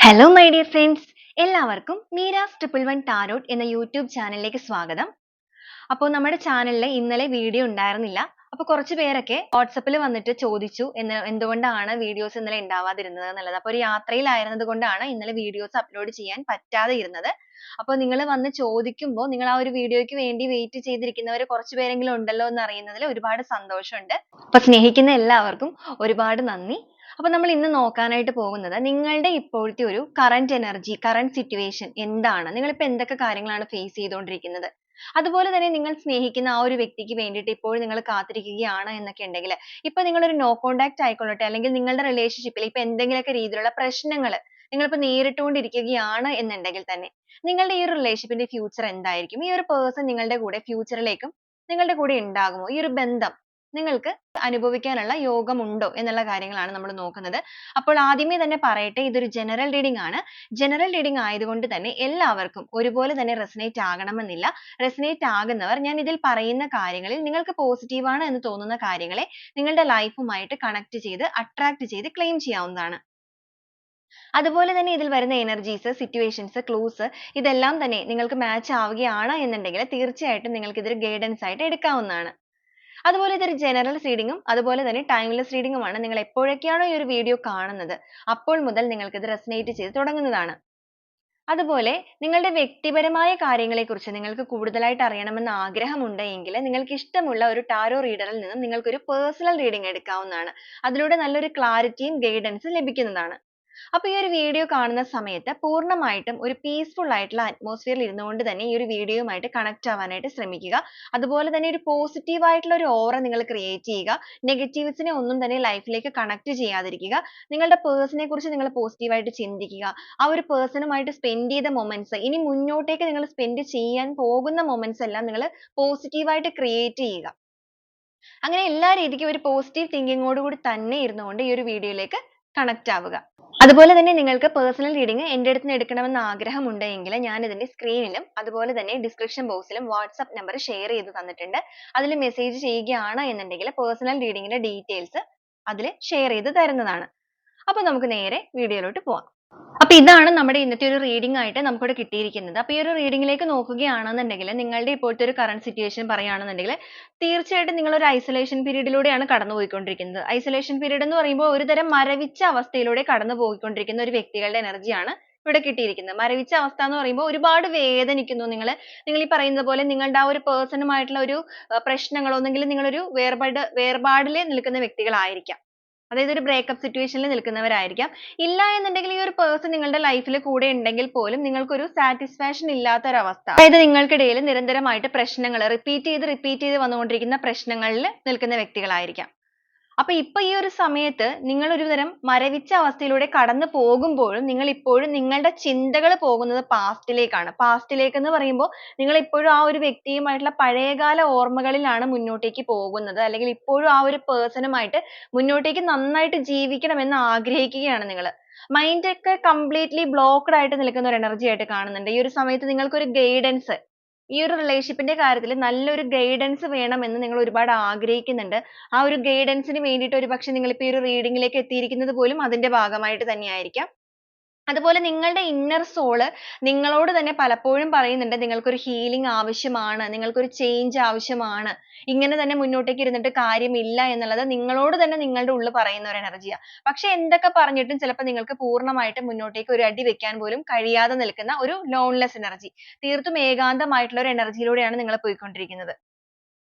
Hello my dear friends, എല്ലാവർക്കും Meera's triple one tarot എന്ന YouTube ചാനലിലേക്ക് സ്വാഗതം. അപ്പോൾ നമ്മുടെ ചാനലിൽ ഇന്നലെ വീഡിയോ ഉണ്ടായിരുന്നില്ല. അപ്പോൾ കുറച്ച് പേരൊക്കെ വാട്സപ്പിൽ വന്നിട്ട് ചോദിച്ചു എന്തുകൊണ്ടാണ് വീഡിയോസ് ഇന്നലെ ഉണ്ടാവാതിരുന്നത് എന്നുള്ളത്. അപ്പോൾ ഒരു യാത്രയിലായിരുന്നത് കൊണ്ടാണ് ഇന്നലെ വീഡിയോസ് അപ്ലോഡ് ചെയ്യാൻ പറ്റാതെ ഇരുന്നത്. അപ്പോൾ നിങ്ങൾ വന്ന് ചോദിക്കുമ്പോൾ നിങ്ങൾ ആ ഒരു വീഡിയോയ്ക്ക് വേണ്ടി വെയിറ്റ് ചെയ്തിരിക്കുന്നവർ കുറച്ച് പേരെങ്കിലും ഉണ്ടല്ലോ എന്ന് അറിയുന്നതിൽ ഒരുപാട് സന്തോഷമുണ്ട്. അപ്പോൾ സ്നേഹിക്കുന്ന എല്ലാവർക്കും ഒരുപാട് നന്ദി. അപ്പോൾ നമ്മൾ ഇന്ന് നോക്കാനായിട്ട് പോകുന്നത് നിങ്ങളുടെ ഇപ്പോഴത്തെ ഒരു കറന്റ് എനർജി, കറന്റ് സിറ്റുവേഷൻ എന്താണ്? നിങ്ങൾ ഇപ്പോൾ എന്തൊക്കെ കാര്യങ്ങളാണ് ഫേസ് ചെയ്തുകൊണ്ടിരിക്കുന്നത്? അതുപോലെ തന്നെ നിങ്ങൾ സ്നേഹിക്കുന്ന ആ ഒരു വ്യക്തിക്ക് വേണ്ടിയിട്ട് ഇപ്പോൾ നിങ്ങൾ കാത്തിരിക്കുകയാണ് എന്നൊക്കെ ഉണ്ടെങ്കിൽ, ഇപ്പൊ നിങ്ങൾ ഒരു നോ കോണ്ടാക്ട് ആയിക്കൊള്ളട്ടെ, അല്ലെങ്കിൽ നിങ്ങളുടെ റിലേഷൻഷിപ്പിൽ ഇപ്പൊ എന്തെങ്കിലുമൊക്കെ രീതിയിലുള്ള പ്രശ്നങ്ങൾ നിങ്ങളിപ്പോൾ നേരിട്ടുകൊണ്ടിരിക്കുകയാണ് എന്നുണ്ടെങ്കിൽ തന്നെ നിങ്ങളുടെ ഈ ഒരു റിലേഷൻഷിപ്പിന്റെ ഫ്യൂച്ചർ എന്തായിരിക്കും? ഈ ഒരു പേഴ്സൺ നിങ്ങളുടെ കൂടെ ഫ്യൂച്ചറിലേക്കും നിങ്ങളുടെ കൂടെ ഉണ്ടാകുമോ? ഈ ഒരു ബന്ധം നിങ്ങൾക്ക് അനുഭവിക്കാനുള്ള യോഗമുണ്ടോ എന്നുള്ള കാര്യങ്ങളാണ് നമ്മൾ നോക്കുന്നത്. അപ്പോൾ ആദ്യമേ തന്നെ പറയട്ടെ, ഇതൊരു ജനറൽ റീഡിംഗ് ആണ്. ജനറൽ റീഡിംഗ് ആയതുകൊണ്ട് തന്നെ എല്ലാവർക്കും ഒരുപോലെ തന്നെ റെസനേറ്റ് ആകണമെന്നില്ല. റെസനേറ്റ് ആകുന്നവർ ഞാൻ ഇതിൽ പറയുന്ന കാര്യങ്ങളിൽ നിങ്ങൾക്ക് പോസിറ്റീവ് ആണ് എന്ന് തോന്നുന്ന കാര്യങ്ങളെ നിങ്ങളുടെ ലൈഫുമായിട്ട് കണക്ട് ചെയ്ത് അട്രാക്ട് ചെയ്ത് ക്ലെയിം ചെയ്യാവുന്നതാണ്. അതുപോലെ തന്നെ ഇതിൽ വരുന്ന എനർജീസ്, സിറ്റുവേഷൻസ്, ക്ലൂസ് ഇതെല്ലാം തന്നെ നിങ്ങൾക്ക് മാച്ച് ആവുകയാണ് എന്നുണ്ടെങ്കിൽ തീർച്ചയായിട്ടും നിങ്ങൾക്ക് ഇതൊരു ഗൈഡൻസ് ആയിട്ട് എടുക്കാവുന്നതാണ്. അതുപോലെ ഇതൊരു ജനറൽ റീഡിംഗും അതുപോലെ തന്നെ ടൈംലെസ് റീഡിംഗുമാണ്. നിങ്ങൾ എപ്പോഴൊക്കെയാണോ ഈ ഒരു വീഡിയോ കാണുന്നത് അപ്പോൾ മുതൽ നിങ്ങൾക്ക് ഇത് റെസനേറ്റ് ചെയ്ത് തുടങ്ങുന്നതാണ്. അതുപോലെ നിങ്ങളുടെ വ്യക്തിപരമായ കാര്യങ്ങളെക്കുറിച്ച് നിങ്ങൾക്ക് കൂടുതലായിട്ട് അറിയണമെന്ന് ആഗ്രഹമുണ്ട് എങ്കിൽ നിങ്ങൾക്ക് ഇഷ്ടമുള്ള ഒരു ടാരോ റീഡറിൽ നിന്നും നിങ്ങൾക്ക് ഒരു പേഴ്സണൽ റീഡിംഗ് എടുക്കാവുന്നതാണ്. അതിലൂടെ നല്ലൊരു ക്ലാരിറ്റിയും ഗൈഡൻസും ലഭിക്കുന്നതാണ്. അപ്പോൾ ഈ ഒരു വീഡിയോ കാണുന്ന സമയത്ത് പൂർണ്ണമായിട്ടും ഒരു പീസ്ഫുൾ ആയിട്ടുള്ള അറ്റ്മോസ്ഫിയറിൽ ഇരുന്നുകൊണ്ട് തന്നെ ഈ ഒരു വീഡിയോയുമായിട്ട് കണക്ട് ആവാനായിട്ട് ശ്രമിക്കുക. അതുപോലെ തന്നെ ഒരു പോസിറ്റീവ് ആയിട്ടുള്ള ഒരു ഓറ നിങ്ങൾ ക്രിയേറ്റ് ചെയ്യുക. നെഗറ്റീവ്സിനെ ഒന്നും തന്നെ ലൈഫിലേക്ക് കണക്ട് ചെയ്യാതിരിക്കുക. നിങ്ങളുടെ പേഴ്സണെ കുറിച്ച് നിങ്ങൾ പോസിറ്റീവായിട്ട് ചിന്തിക്കുക. ആ ഒരു പേഴ്സണുമായിട്ട് സ്പെൻഡ് ചെയ്ത മൊമെന്റ്സ്, ഇനി മുന്നോട്ടേക്ക് നിങ്ങൾ സ്പെൻഡ് ചെയ്യാൻ പോകുന്ന മൊമെന്റ്സ് എല്ലാം നിങ്ങൾ പോസിറ്റീവായിട്ട് ക്രിയേറ്റ് ചെയ്യുക. അങ്ങനെ എല്ലാ രീതിക്കും ഒരു പോസിറ്റീവ് തിങ്കിങ്ങോട് കൂടി തന്നെ ഇരുന്നുകൊണ്ട് ഈ ഒരു വീഡിയോയിലേക്ക് കണക്ട് ആവുക. അതുപോലെ തന്നെ നിങ്ങൾക്ക് പേഴ്സണൽ റീഡിംഗ് എൻ്റെ അടുത്ത് നിന്ന് എടുക്കണമെന്ന് ആഗ്രഹമുണ്ടെങ്കിൽ ഞാൻ ഇതിന്റെ സ്ക്രീനിലും അതുപോലെ തന്നെ ഡിസ്ക്രിപ്ഷൻ ബോക്സിലും വാട്സ്ആപ്പ് നമ്പർ ഷെയർ ചെയ്ത് തന്നിട്ടുണ്ട്. അതിൽ മെസ്സേജ് ചെയ്യുകയാണ് എന്നുണ്ടെങ്കിൽ പേഴ്സണൽ റീഡിങ്ങിന്റെ ഡീറ്റെയിൽസ് അതിൽ ഷെയർ ചെയ്ത് തരുന്നതാണ്. അപ്പോൾ നമുക്ക് നേരെ വീഡിയോയിലോട്ട് പോവാം. അപ്പോൾ ഇതാണ് നമ്മുടെ ഇന്നത്തെ ഒരു റീഡിംഗ് ആയിട്ട് നമുക്കിവിടെ കിട്ടിയിരിക്കുന്നത്. അപ്പോൾ ഈ ഒരു റീഡിംഗിലേക്ക് നോക്കുകയാണെന്നുണ്ടെങ്കിൽ നിങ്ങളുടെ ഇപ്പോഴത്തെ ഒരു കറന്റ് സിറ്റുവേഷൻ പറയുകയാണെന്നുണ്ടെങ്കിൽ തീർച്ചയായിട്ടും നിങ്ങൾ ഒരു ഐസൊലേഷൻ പീരീഡിലൂടെയാണ് കടന്നുപോയിക്കൊണ്ടിരിക്കുന്നത്. ഐസൊലേഷൻ പീരീഡ് എന്ന് പറയുമ്പോൾ ഒരു തരം മരവിച്ച അവസ്ഥയിലൂടെ കടന്നുപോയിക്കൊണ്ടിരിക്കുന്ന ഒരു വ്യക്തികളുടെ എനർജിയാണ് ഇവിടെ കിട്ടിയിരിക്കുന്നത്. മരവിച്ച അവസ്ഥ എന്ന് പറയുമ്പോൾ ഒരുപാട് വേദനിക്കുന്നു നിങ്ങൾ. നിങ്ങൾ ഈ പറയുന്നത് പോലെ നിങ്ങളുടെ ആ ഒരു പേഴ്സണുമായിട്ടുള്ള ഒരു പ്രശ്നങ്ങളോ ഒന്നെങ്കിൽ നിങ്ങളൊരു വേർപാടിൽ നിൽക്കുന്ന വ്യക്തികളായിരിക്കാം. അതായത് ഒരു ബ്രേക്കപ്പ് സിറ്റുവേഷനിൽ നിൽക്കുന്നവരായിരിക്കാം. ഇല്ല എന്നുണ്ടെങ്കിൽ ഈ ഒരു പേഴ്സൺ നിങ്ങളുടെ ലൈഫിൽ കൂടെ ഉണ്ടെങ്കിൽ പോലും നിങ്ങൾക്കൊരു സാറ്റിസ്ഫാക്ഷൻ ഇല്ലാത്ത ഒരു അവസ്ഥ, അതായത് നിങ്ങൾക്കിടയിൽ നിരന്തരമായിട്ട് പ്രശ്നങ്ങൾ റിപ്പീറ്റ് ചെയ്ത് വന്നുകൊണ്ടിരിക്കുന്ന പ്രശ്നങ്ങളിൽ നിൽക്കുന്ന വ്യക്തികളായിരിക്കാം. അപ്പൊ ഇപ്പൊ ഈ ഒരു സമയത്ത് നിങ്ങൾ ഒരു തരം മരവിച്ച അവസ്ഥയിലൂടെ കടന്നു പോകുമ്പോഴും നിങ്ങൾ ഇപ്പോഴും നിങ്ങളുടെ ചിന്തകൾ പോകുന്നത് പാസ്റ്റിലേക്കാണ്. പാസ്റ്റിലേക്ക് എന്ന് പറയുമ്പോൾ നിങ്ങൾ ഇപ്പോഴും ആ ഒരു വ്യക്തിയുമായിട്ടുള്ള പഴയകാല ഓർമ്മകളിലാണ് മുന്നോട്ടേക്ക് പോകുന്നത്. അല്ലെങ്കിൽ ഇപ്പോഴും ആ ഒരു പേഴ്സണുമായിട്ട് മുന്നോട്ടേക്ക് നന്നായിട്ട് ജീവിക്കണം എന്ന് ആഗ്രഹിക്കുകയാണ് നിങ്ങൾ. മൈൻഡ് ഒക്കെ കംപ്ലീറ്റ്ലി ബ്ലോക്ക്ഡ് ആയിട്ട് നിൽക്കുന്ന ഒരു എനർജി ആയിട്ട് കാണുന്നുണ്ട്. ഈ ഒരു സമയത്ത് നിങ്ങൾക്ക് ഒരു ഗൈഡൻസ്, ഈ ഒരു റിലേഷൻഷിപ്പിന്റെ കാര്യത്തിൽ നല്ലൊരു ഗൈഡൻസ് വേണമെന്ന് നിങ്ങൾ ഒരുപാട് ആഗ്രഹിക്കുന്നുണ്ട്. ആ ഒരു ഗൈഡൻസിന് വേണ്ടിയിട്ട് ഒരുപക്ഷെ നിങ്ങൾ ഇപ്പോൾ ഈ ഒരു റീഡിംഗിലേക്ക് എത്തിയിരിക്കുന്നത് പോലും അതിന്റെ ഭാഗമായിട്ട് തന്നെയായിരിക്കാം. അതുപോലെ നിങ്ങളുടെ ഇന്നർ സോള് നിങ്ങളോട് തന്നെ പലപ്പോഴും പറയുന്നുണ്ട് നിങ്ങൾക്കൊരു ഹീലിംഗ് ആവശ്യമാണ്, നിങ്ങൾക്കൊരു ചേഞ്ച് ആവശ്യമാണ്, ഇങ്ങനെ തന്നെ മുന്നോട്ടേക്ക് ഇരുന്നിട്ട് കാര്യമില്ല എന്നുള്ളത് നിങ്ങളോട് തന്നെ നിങ്ങളുടെ ഉള്ളിൽ പറയുന്ന ഒരു എനർജിയാണ്. പക്ഷെ എന്തൊക്കെ പറഞ്ഞിട്ടും ചിലപ്പോൾ നിങ്ങൾക്ക് പൂർണ്ണമായിട്ട് മുന്നോട്ടേക്ക് ഒരു അടി വെക്കാൻ പോലും കഴിയാതെ നിൽക്കുന്ന ഒരു ലോൺലെസ് എനർജി, തീർത്തും ഏകാന്തമായിട്ടുള്ള ഒരു എനർജിയിലൂടെയാണ് നിങ്ങൾ പോയിക്കൊണ്ടിരിക്കുന്നത്.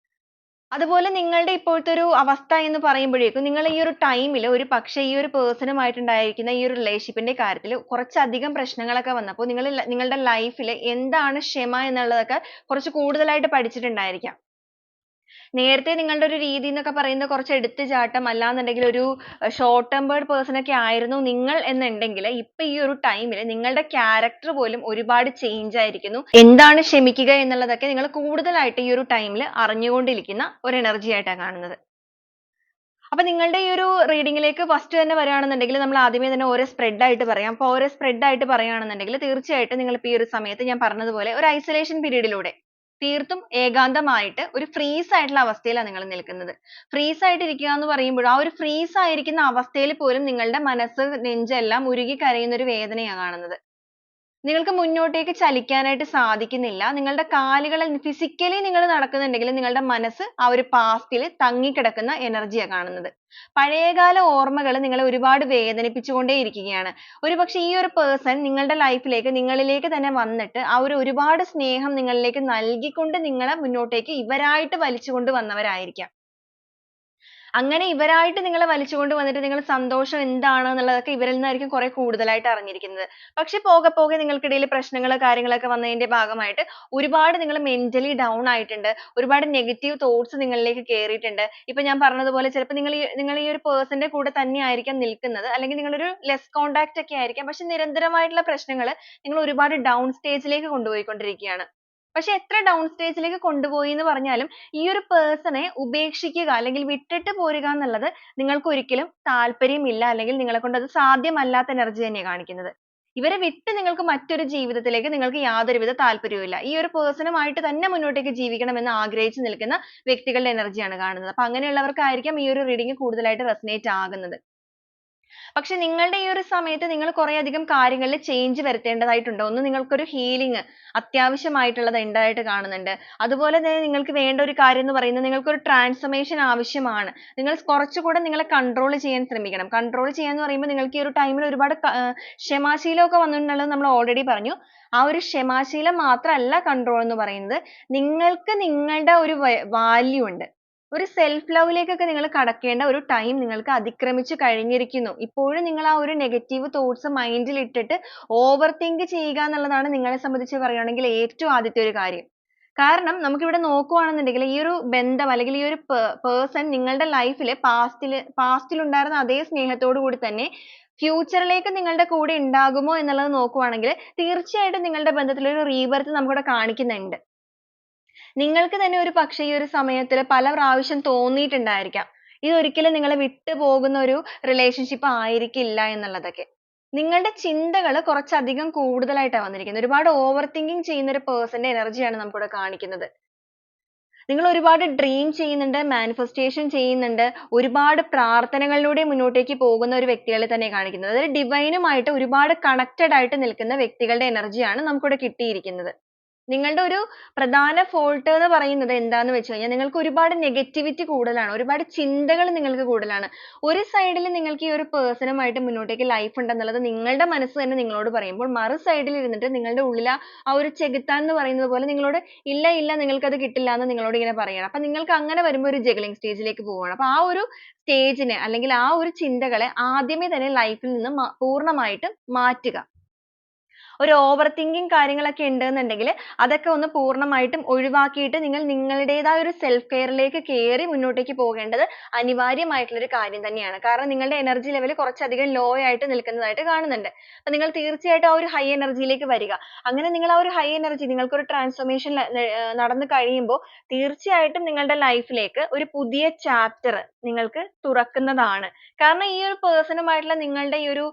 അതുപോലെ നിങ്ങളുടെ ഇപ്പോഴത്തെ ഒരു അവസ്ഥ എന്ന് പറയുമ്പോഴേക്കും നിങ്ങൾ ഈ ഒരു ടൈമിൽ ഒരു പക്ഷേ ഈ ഒരു പേഴ്സണുമായിട്ടുണ്ടായിരിക്കുന്ന ഈ ഒരു റിലേഷൻഷിപ്പിന്റെ കാര്യത്തിൽ കുറച്ചധികം പ്രശ്നങ്ങളൊക്കെ വന്നപ്പോൾ നിങ്ങൾ നിങ്ങളുടെ ലൈഫിൽ എന്താണ് ക്ഷമ എന്നുള്ളതൊക്കെ കുറച്ച് കൂടുതലായിട്ട് പഠിച്ചിട്ടുണ്ടായിരിക്കാം. നേരത്തെ നിങ്ങളുടെ ഒരു രീതി എന്നൊക്കെ പറയുന്നത് കുറച്ച് എടുത്തുചാട്ടം, അല്ലാന്നുണ്ടെങ്കിൽ ഒരു ഷോർട്ട് ടെമ്പേർഡ് പേഴ്സൺ ഒക്കെ ആയിരുന്നു നിങ്ങൾ എന്നുണ്ടെങ്കിൽ ഇപ്പൊ ഈ ഒരു ടൈമിൽ നിങ്ങളുടെ ക്യാരക്ടർ പോലും ഒരുപാട് ചേഞ്ച് ആയിരിക്കുന്നു. എന്താണ് ക്ഷമിക്കുക എന്നുള്ളതൊക്കെ നിങ്ങൾ കൂടുതലായിട്ട് ഈ ഒരു ടൈമിൽ അറിഞ്ഞുകൊണ്ടിരിക്കുന്ന ഒരു എനർജി ആയിട്ടാണ് കാണുന്നത്. അപ്പൊ നിങ്ങളുടെ ഈ ഒരു റീഡിംഗിലേക്ക് ഫസ്റ്റ് തന്നെ വരികയാണെന്നുണ്ടെങ്കിൽ നമ്മൾ ആദ്യമേ തന്നെ ഓരോ സ്പ്രെഡ് ആയിട്ട് പറയാം. അപ്പോൾ ഓരോ സ്പ്രെഡ് ആയിട്ട് പറയുകയാണെന്നുണ്ടെങ്കിൽ തീർച്ചയായിട്ടും നിങ്ങൾ ഇപ്പോൾ ഈ ഒരു സമയത്ത് ഞാൻ പറഞ്ഞതുപോലെ ഒരു ഐസൊലേഷൻ പീരീഡിലൂടെ തീർത്തും ഏകാന്തമായിട്ട് ഒരു ഫ്രീസ് ആയിട്ടുള്ള അവസ്ഥയിലാണ് നിങ്ങൾ നിൽക്കുന്നത്. ഫ്രീസ് ആയിട്ട് ഇരിക്കുക എന്ന് പറയുമ്പോൾ ആ ഒരു ഫ്രീസ് ആയിരിക്കുന്ന അവസ്ഥയിൽ പോലും നിങ്ങളുടെ മനസ്സ്, നെഞ്ചെല്ലാം ഉരുകി കരയുന്ന ഒരു വേദനയാണ് കാണുന്നത്. നിങ്ങൾക്ക് മുന്നോട്ടേക്ക് ചലിക്കാനായിട്ട് സാധിക്കുന്നില്ല. നിങ്ങളുടെ കാലുകൾ physically നിങ്ങൾ നടക്കുന്നുണ്ടെങ്കിലും നിങ്ങളുടെ മനസ്സ് ആ ഒരു past ൽ തങ്ങിക്കിടക്കുന്ന energy യാണ് കാണുന്നത്. പഴയകാല ഓർമ്മകൾ നിങ്ങളെ ഒരുപാട് വേദനിപ്പിച്ചുകൊണ്ടേയിരിക്കുകയാണ്. ഒരുപക്ഷേ ഈ ഒരു person നിങ്ങളുടെ life ലേക്ക് നിങ്ങളിലേക്ക് തന്നെ വന്നിട്ട് ആ ഒരു ഒരുപാട് സ്നേഹം നിങ്ങളിലേക്ക് നൽകിക്കൊണ്ട് നിങ്ങളെ മുന്നോട്ടേക്ക് ഇവരായിട്ട് വലിച്ചുകൊണ്ട് വന്നവരായിരിക്കാം. അങ്ങനെ ഇവരായിട്ട് നിങ്ങളെ വലിച്ചുകൊണ്ട് വന്നിട്ട് നിങ്ങൾ സന്തോഷം എന്താണ് എന്നുള്ളതൊക്കെ ഇവരിൽ നിന്നായിരിക്കും കുറെ കൂടുതലായിട്ട് അറിഞ്ഞിരിക്കുന്നത്. പക്ഷെ പോകെ പോകെ നിങ്ങൾക്കിടയിൽ പ്രശ്നങ്ങൾ കാര്യങ്ങളൊക്കെ വന്നതിന്റെ ഭാഗമായിട്ട് ഒരുപാട് നിങ്ങൾ mentally down ആയിട്ടുണ്ട്. ഒരുപാട് negative thoughts നിങ്ങളിലേക്ക് കേറിയിട്ടുണ്ട്. ഇപ്പൊ ഞാൻ പറഞ്ഞതുപോലെ ചിലപ്പോൾ നിങ്ങൾ ഈ ഒരു person ന്റെ കൂടെ തന്നെ ആയിരിക്കാം നിൽക്കുന്നത്. അല്ലെങ്കിൽ നിങ്ങൾ ഒരു less contact ഒക്കെ ആയിരിക്കാം. പക്ഷെ നിരന്തരമായിട്ടുള്ള പ്രശ്നങ്ങൾ നിങ്ങൾ ഒരുപാട് down stage ലേക്ക് കൊണ്ടുപോയിക്കൊണ്ടിരിക്കുകയാണ്. പക്ഷെ എത്ര down stage ലേക്ക് കൊണ്ടുപോയി എന്ന് പറഞ്ഞാലും ഈ ഒരു person നെ ഉപേക്ഷിക്കുക അല്ലെങ്കിൽ വിട്ടിട്ട് പോരുക എന്നുള്ളത് നിങ്ങൾക്ക് ഒരിക്കലും താല്പര്യമില്ല അല്ലെങ്കിൽ നിങ്ങളെക്കൊണ്ട് അത് സാധ്യമല്ലാത്ത energy തന്നെയാണ് കാണിക്കുന്നത്. ഇവരെ വിട്ട് നിങ്ങൾക്ക് മറ്റൊരു ജീവിതത്തിലേക്ക് നിങ്ങൾക്ക് യാതൊരുവിധ താല്പര്യവുമില്ല. ഈ ഒരു person മായിട്ട് തന്നെ മുന്നോട്ടേക്ക് ജീവിക്കണം എന്ന് ആഗ്രഹിച്ചു നിൽക്കുന്ന വ്യക്തികളുടെ energy ആണ് കാണുന്നത്. അപ്പോൾ അങ്ങനെയുള്ളവർക്കായിരിക്കാം ഈ ഒരു reading കൂടുതലായിട്ട് resonate ആകുന്നത്. പക്ഷെ നിങ്ങളുടെ ഈ ഒരു സമയത്ത് നിങ്ങൾ കുറേയധികം കാര്യങ്ങളിൽ change വരുത്തേണ്ടതായിട്ടുണ്ട്. ഒന്ന് നിങ്ങൾക്കൊരു healing അത്യാവശ്യമായിട്ടുള്ളത് ഉണ്ടായിട്ട് കാണുന്നുണ്ട്. അതുപോലെ തന്നെ നിങ്ങൾക്ക് വേണ്ട ഒരു കാര്യം എന്ന് പറയുന്നത് നിങ്ങൾക്കൊരു transformation ആവശ്യമാണ്. നിങ്ങൾ കുറച്ചുകൂടെ നിങ്ങളെ control ചെയ്യാൻ ശ്രമിക്കണം. control ചെയ്യുക എന്ന് പറയുമ്പോൾ നിങ്ങൾക്ക് ഈ ഒരു time ൽ ഒരുപാട് ക്ഷമാശീലം ഒക്കെ വന്നിട്ടുണ്ടെന്ന് നമ്മൾ already പറഞ്ഞു. ആ ഒരു ക്ഷമാശീലം മാത്രമല്ല control എന്ന് പറയുന്നത്. നിങ്ങൾക്ക് നിങ്ങളുടെ ഒരു value ഉണ്ട്. ഒരു self love ലേക്കൊക്കെ നിങ്ങൾ കടക്കേണ്ട ഒരു time നിങ്ങൾക്ക് അതിക്രമിച്ചു കഴിഞ്ഞിരിക്കുന്നു. ഇപ്പോഴും നിങ്ങൾ ആ ഒരു negative thoughts mind ൽ ഇട്ടിട്ട് overthink ചെയ്യുക എന്നുള്ളതാണ് നിങ്ങളെ സംബന്ധിച്ച് പറയുകയാണെങ്കിൽ ഏറ്റവും ആദ്യത്തെ ഒരു കാര്യം. കാരണം നമുക്ക് ഇവിടെ നോക്കുകയാണെന്നുണ്ടെങ്കിൽ ഈ ഒരു ബന്ധം അല്ലെങ്കിൽ ഈ ഒരു person നിങ്ങളുടെ life ൽ past ൽ ഉണ്ടായിരുന്ന അതേ സ്നേഹത്തോടു കൂടി തന്നെ future ലേക്ക് നിങ്ങളുടെ കൂടെ ഉണ്ടാകുമോ എന്നുള്ളത് നോക്കുകയാണെങ്കിൽ തീർച്ചയായിട്ടും നിങ്ങളുടെ ബന്ധത്തിൽ ഒരു rebirth നമുക്കിവിടെ കാണിക്കുന്നുണ്ട്. നിങ്ങൾക്ക് തന്നെ ഒരു പക്ഷേ ഈ ഒരു സമയത്തിൽ പല പ്രാവശ്യം തോന്നിയിട്ടുണ്ടായിരിക്കാം. ഇതൊരിക്കലും നിങ്ങളെ വിട്ടുപോകുന്ന ഒരു relationship ആയിരിക്കില്ല എന്നുള്ളതൊക്കെ. നിങ്ങളുടെ ചിന്തകൾ കുറച്ചധികം കൂടുതലായിട്ടാണ് വന്നിരിക്കുന്നത്. ഒരുപാട് overthinking ചെയ്യുന്ന ഒരു person ന്റെ energy ആണ് നമുക്കിവിടെ കാണിക്കുന്നത്. നിങ്ങൾ ഒരുപാട് dream ചെയ്യുന്നുണ്ട്, manifestation ചെയ്യുന്നുണ്ട്, ഒരുപാട് പ്രാർത്ഥനകളിലൂടെ മുന്നോട്ടേക്ക് പോകുന്ന ഒരു വ്യക്തികളെ തന്നെ കാണിക്കുന്നത്. അതായത് divine മായിട്ട് ഒരുപാട് connected ആയിട്ട് നിൽക്കുന്ന വ്യക്തികളുടെ energy ആണ് നമുക്കിവിടെ കിട്ടിയിരിക്കുന്നത്. നിങ്ങളുടെ ഒരു പ്രധാന fault എന്ന് പറയുന്നത് എന്താന്ന് വെച്ച് കഴിഞ്ഞാൽ നിങ്ങൾക്ക് ഒരുപാട് negativity കൂടുതലാണ്. ഒരുപാട് ചിന്തകൾ നിങ്ങൾക്ക് കൂടുതലാണ്. ഒരു side ൽ നിങ്ങൾക്ക് ഈ ഒരു person മായിട്ട് മുന്നോട്ടേക്ക് life ഉണ്ടെന്നുള്ളത് നിങ്ങളുടെ മനസ്സ് തന്നെ നിങ്ങളോട് പറയുമ്പോൾ മറു side ൽ ഇരുന്നിട്ട് നിങ്ങളുടെ ഉള്ളിൽ ആ ഒരു ചെകുത്താൻ എന്ന് പറയുന്നത് പോലെ നിങ്ങളോട് ഇല്ല ഇല്ല നിങ്ങൾക്ക് അത് കിട്ടില്ല എന്ന് നിങ്ങളോട് ഇങ്ങനെ പറയാണ്. അപ്പോൾ നിങ്ങൾക്ക് അങ്ങനെ വരുമ്പോൾ ഒരു juggling stage ലേക്ക് പോവുകയാണ്. അപ്പോൾ ആ ഒരു stage നെ അല്ലെങ്കിൽ ആ ഒരു ചിന്തകളെ ആദ്യമേ തന്നെ life ൽ നിന്ന് പൂർണ്ണമായിട്ടും മാറ്റുക. ഒരു overthinking കാര്യങ്ങളൊക്കെ ഉണ്ടെന്നുണ്ടെങ്കിൽ അതൊക്കെ ഒന്ന് പൂർണ്ണമായിട്ടും ഒഴിവാക്കിയിട്ട് നിങ്ങൾ നിങ്ങളുടേതായ ഒരു self care ലേക്ക് കേറി മുന്നോട്ടേക്ക് പോകേണ്ടത് അനിവാര്യമായിട്ടുള്ള ഒരു കാര്യം തന്നെയാണ്. കാരണം നിങ്ങളുടെ energy level കുറച്ചധികം low ആയിട്ട് നിൽക്കുന്നതായിട്ട് കാണുന്നുണ്ട്. അപ്പോൾ നിങ്ങൾ തീർച്ചയായിട്ടും ആ ഒരു high energy യിലേക്ക് വരിക. അങ്ങനെ നിങ്ങൾ ആ ഒരു high energy നിങ്ങൾക്കൊരു transformation നടന്നു കഴിയുമ്പോൾ തീർച്ചയായിട്ടും നിങ്ങളുടെ life ലേക്ക് ഒരു പുതിയ chapter നിങ്ങൾക്ക് തുറക്കുന്നതാണ്. കാരണം ഈ ഒരു person മായിട്ടുള്ള നിങ്ങളുടെ ഈ ഒരു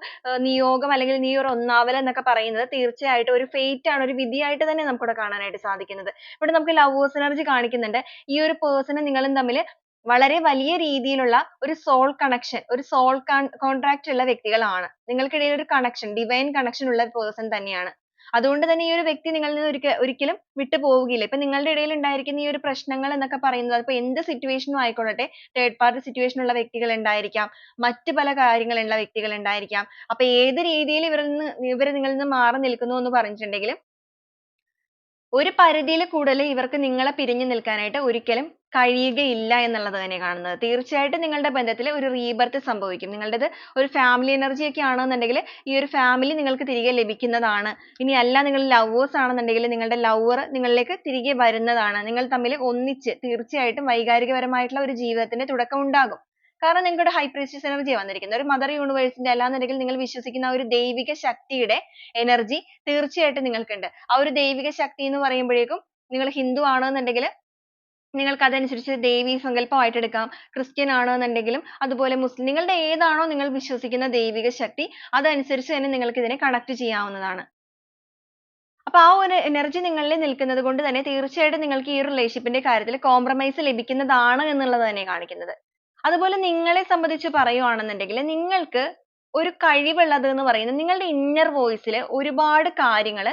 നിയോഗം അല്ലെങ്കിൽ ഈ ഒരു ഒന്നാവൽ എന്നൊക്കെ പറയുന്നത് തീർച്ചയായിട്ടും ഒരു fate ആണ്, ഒരു വിധിയായിട്ട് തന്നെ നമുക്കിവിടെ കാണാനായിട്ട് സാധിക്കുന്നത്. ഇവിടെ നമുക്ക് lovers energy കാണിക്കുന്നുണ്ട്. ഈ ഒരു person നിങ്ങളും തമ്മിൽ വളരെ വലിയ രീതിയിലുള്ള ഒരു soul connection, ഒരു soul contract ഉള്ള വ്യക്തികളാണ്. നിങ്ങൾക്കിടയിൽ ഒരു connection, divine connection ഉള്ള person തന്നെയാണ്. അതുകൊണ്ട് തന്നെ ഈ ഒരു വ്യക്തി നിങ്ങളിൽ നിന്ന് ഒരിക്കലും വിട്ടുപോവുകയില്ല. ഇപ്പൊ നിങ്ങളുടെ ഇടയിൽ ഉണ്ടായിരിക്കുന്ന ഈ ഒരു പ്രശ്നങ്ങൾ എന്നൊക്കെ പറയുന്നത് അതിപ്പോ എന്ത് situation ഉം ആയിക്കൊള്ളട്ടെ, third party situation ഉള്ള വ്യക്തികൾ ഉണ്ടായിരിക്കാം, മറ്റു പല കാര്യങ്ങളുള്ള വ്യക്തികൾ ഉണ്ടായിരിക്കാം. അപ്പൊ ഏത് രീതിയിൽ ഇവർ നിങ്ങളിൽ നിന്ന് മാറി നിൽക്കുന്നു എന്ന് പറഞ്ഞിട്ടുണ്ടെങ്കിൽ ഒരു പരിധിയിൽ കൂടുതൽ ഇവർക്ക് നിങ്ങളെ പിരിഞ്ഞു നിൽക്കാനായിട്ട് ഒരിക്കലും കഴിയുകയില്ല എന്നുള്ളത് തന്നെ കാണുന്നത്. തീർച്ചയായിട്ടും നിങ്ങളുടെ ബന്ധത്തിൽ ഒരു rebirth സംഭവിക്കും. നിങ്ങളുടേത് ഒരു family energy ഒക്കെ ആണെന്നുണ്ടെങ്കിൽ ഈ ഒരു family നിങ്ങൾക്ക് തിരികെ ലഭിക്കുന്നതാണ്. ഇനി അല്ല നിങ്ങൾ lovers ആണെന്നുണ്ടെങ്കിൽ നിങ്ങളുടെ lover നിങ്ങളിലേക്ക് തിരികെ വരുന്നതാണ്. നിങ്ങൾ തമ്മിൽ ഒന്നിച്ച് തീർച്ചയായിട്ടും വൈകാരികപരമായിട്ടുള്ള ഒരു ജീവിതത്തിന്റെ തുടക്കം ഉണ്ടാകും. കാരണം നിങ്ങൾക്ക് ഒരു high priestess energy വന്നിരിക്കുന്നത്. ഒരു mother universe ന്റെ അല്ലാന്നുണ്ടെങ്കിൽ നിങ്ങൾ വിശ്വസിക്കുന്ന ഒരു ദൈവിക ശക്തിയുടെ energy തീർച്ചയായിട്ടും നിങ്ങൾക്കുണ്ട്. ആ ഒരു ദൈവിക ശക്തി എന്ന് പറയുമ്പോഴേക്കും നിങ്ങൾ ഹിന്ദു ആണെന്നുണ്ടെങ്കിൽ നിങ്ങൾക്ക് അതനുസരിച്ച് ദേവീ സങ്കല്പമായിട്ട് എടുക്കാം. ക്രിസ്ത്യൻ ആണെന്നുണ്ടെങ്കിലും അതുപോലെ മുസ്ലിം നിങ്ങളുടെ ഏതാണോ നിങ്ങൾ വിശ്വസിക്കുന്ന ദൈവിക ശക്തി അതനുസരിച്ച് തന്നെ നിങ്ങൾക്ക് ഇതിനെ connect ചെയ്യാവുന്നതാണ്. അപ്പൊ ആ ഒരു എനർജി നിങ്ങളിൽ നിൽക്കുന്നത് കൊണ്ട് തന്നെ തീർച്ചയായിട്ടും നിങ്ങൾക്ക് ഈ ഒരു റിലേഷൻഷിപ്പിന്റെ കാര്യത്തിൽ കോംപ്രമൈസ് ലഭിക്കുന്നതാണ് എന്നുള്ളത് തന്നെ കാണിക്കുന്നത്. അതുപോലെ നിങ്ങളെ സംബന്ധിച്ച് പറയുവാണെന്നുണ്ടെങ്കിൽ നിങ്ങൾക്ക് ഒരു കഴിവുള്ളത് എന്ന് പറയുന്നത് നിങ്ങളുടെ ഇന്നർ വോയിസിൽ ഒരുപാട് കാര്യങ്ങൾ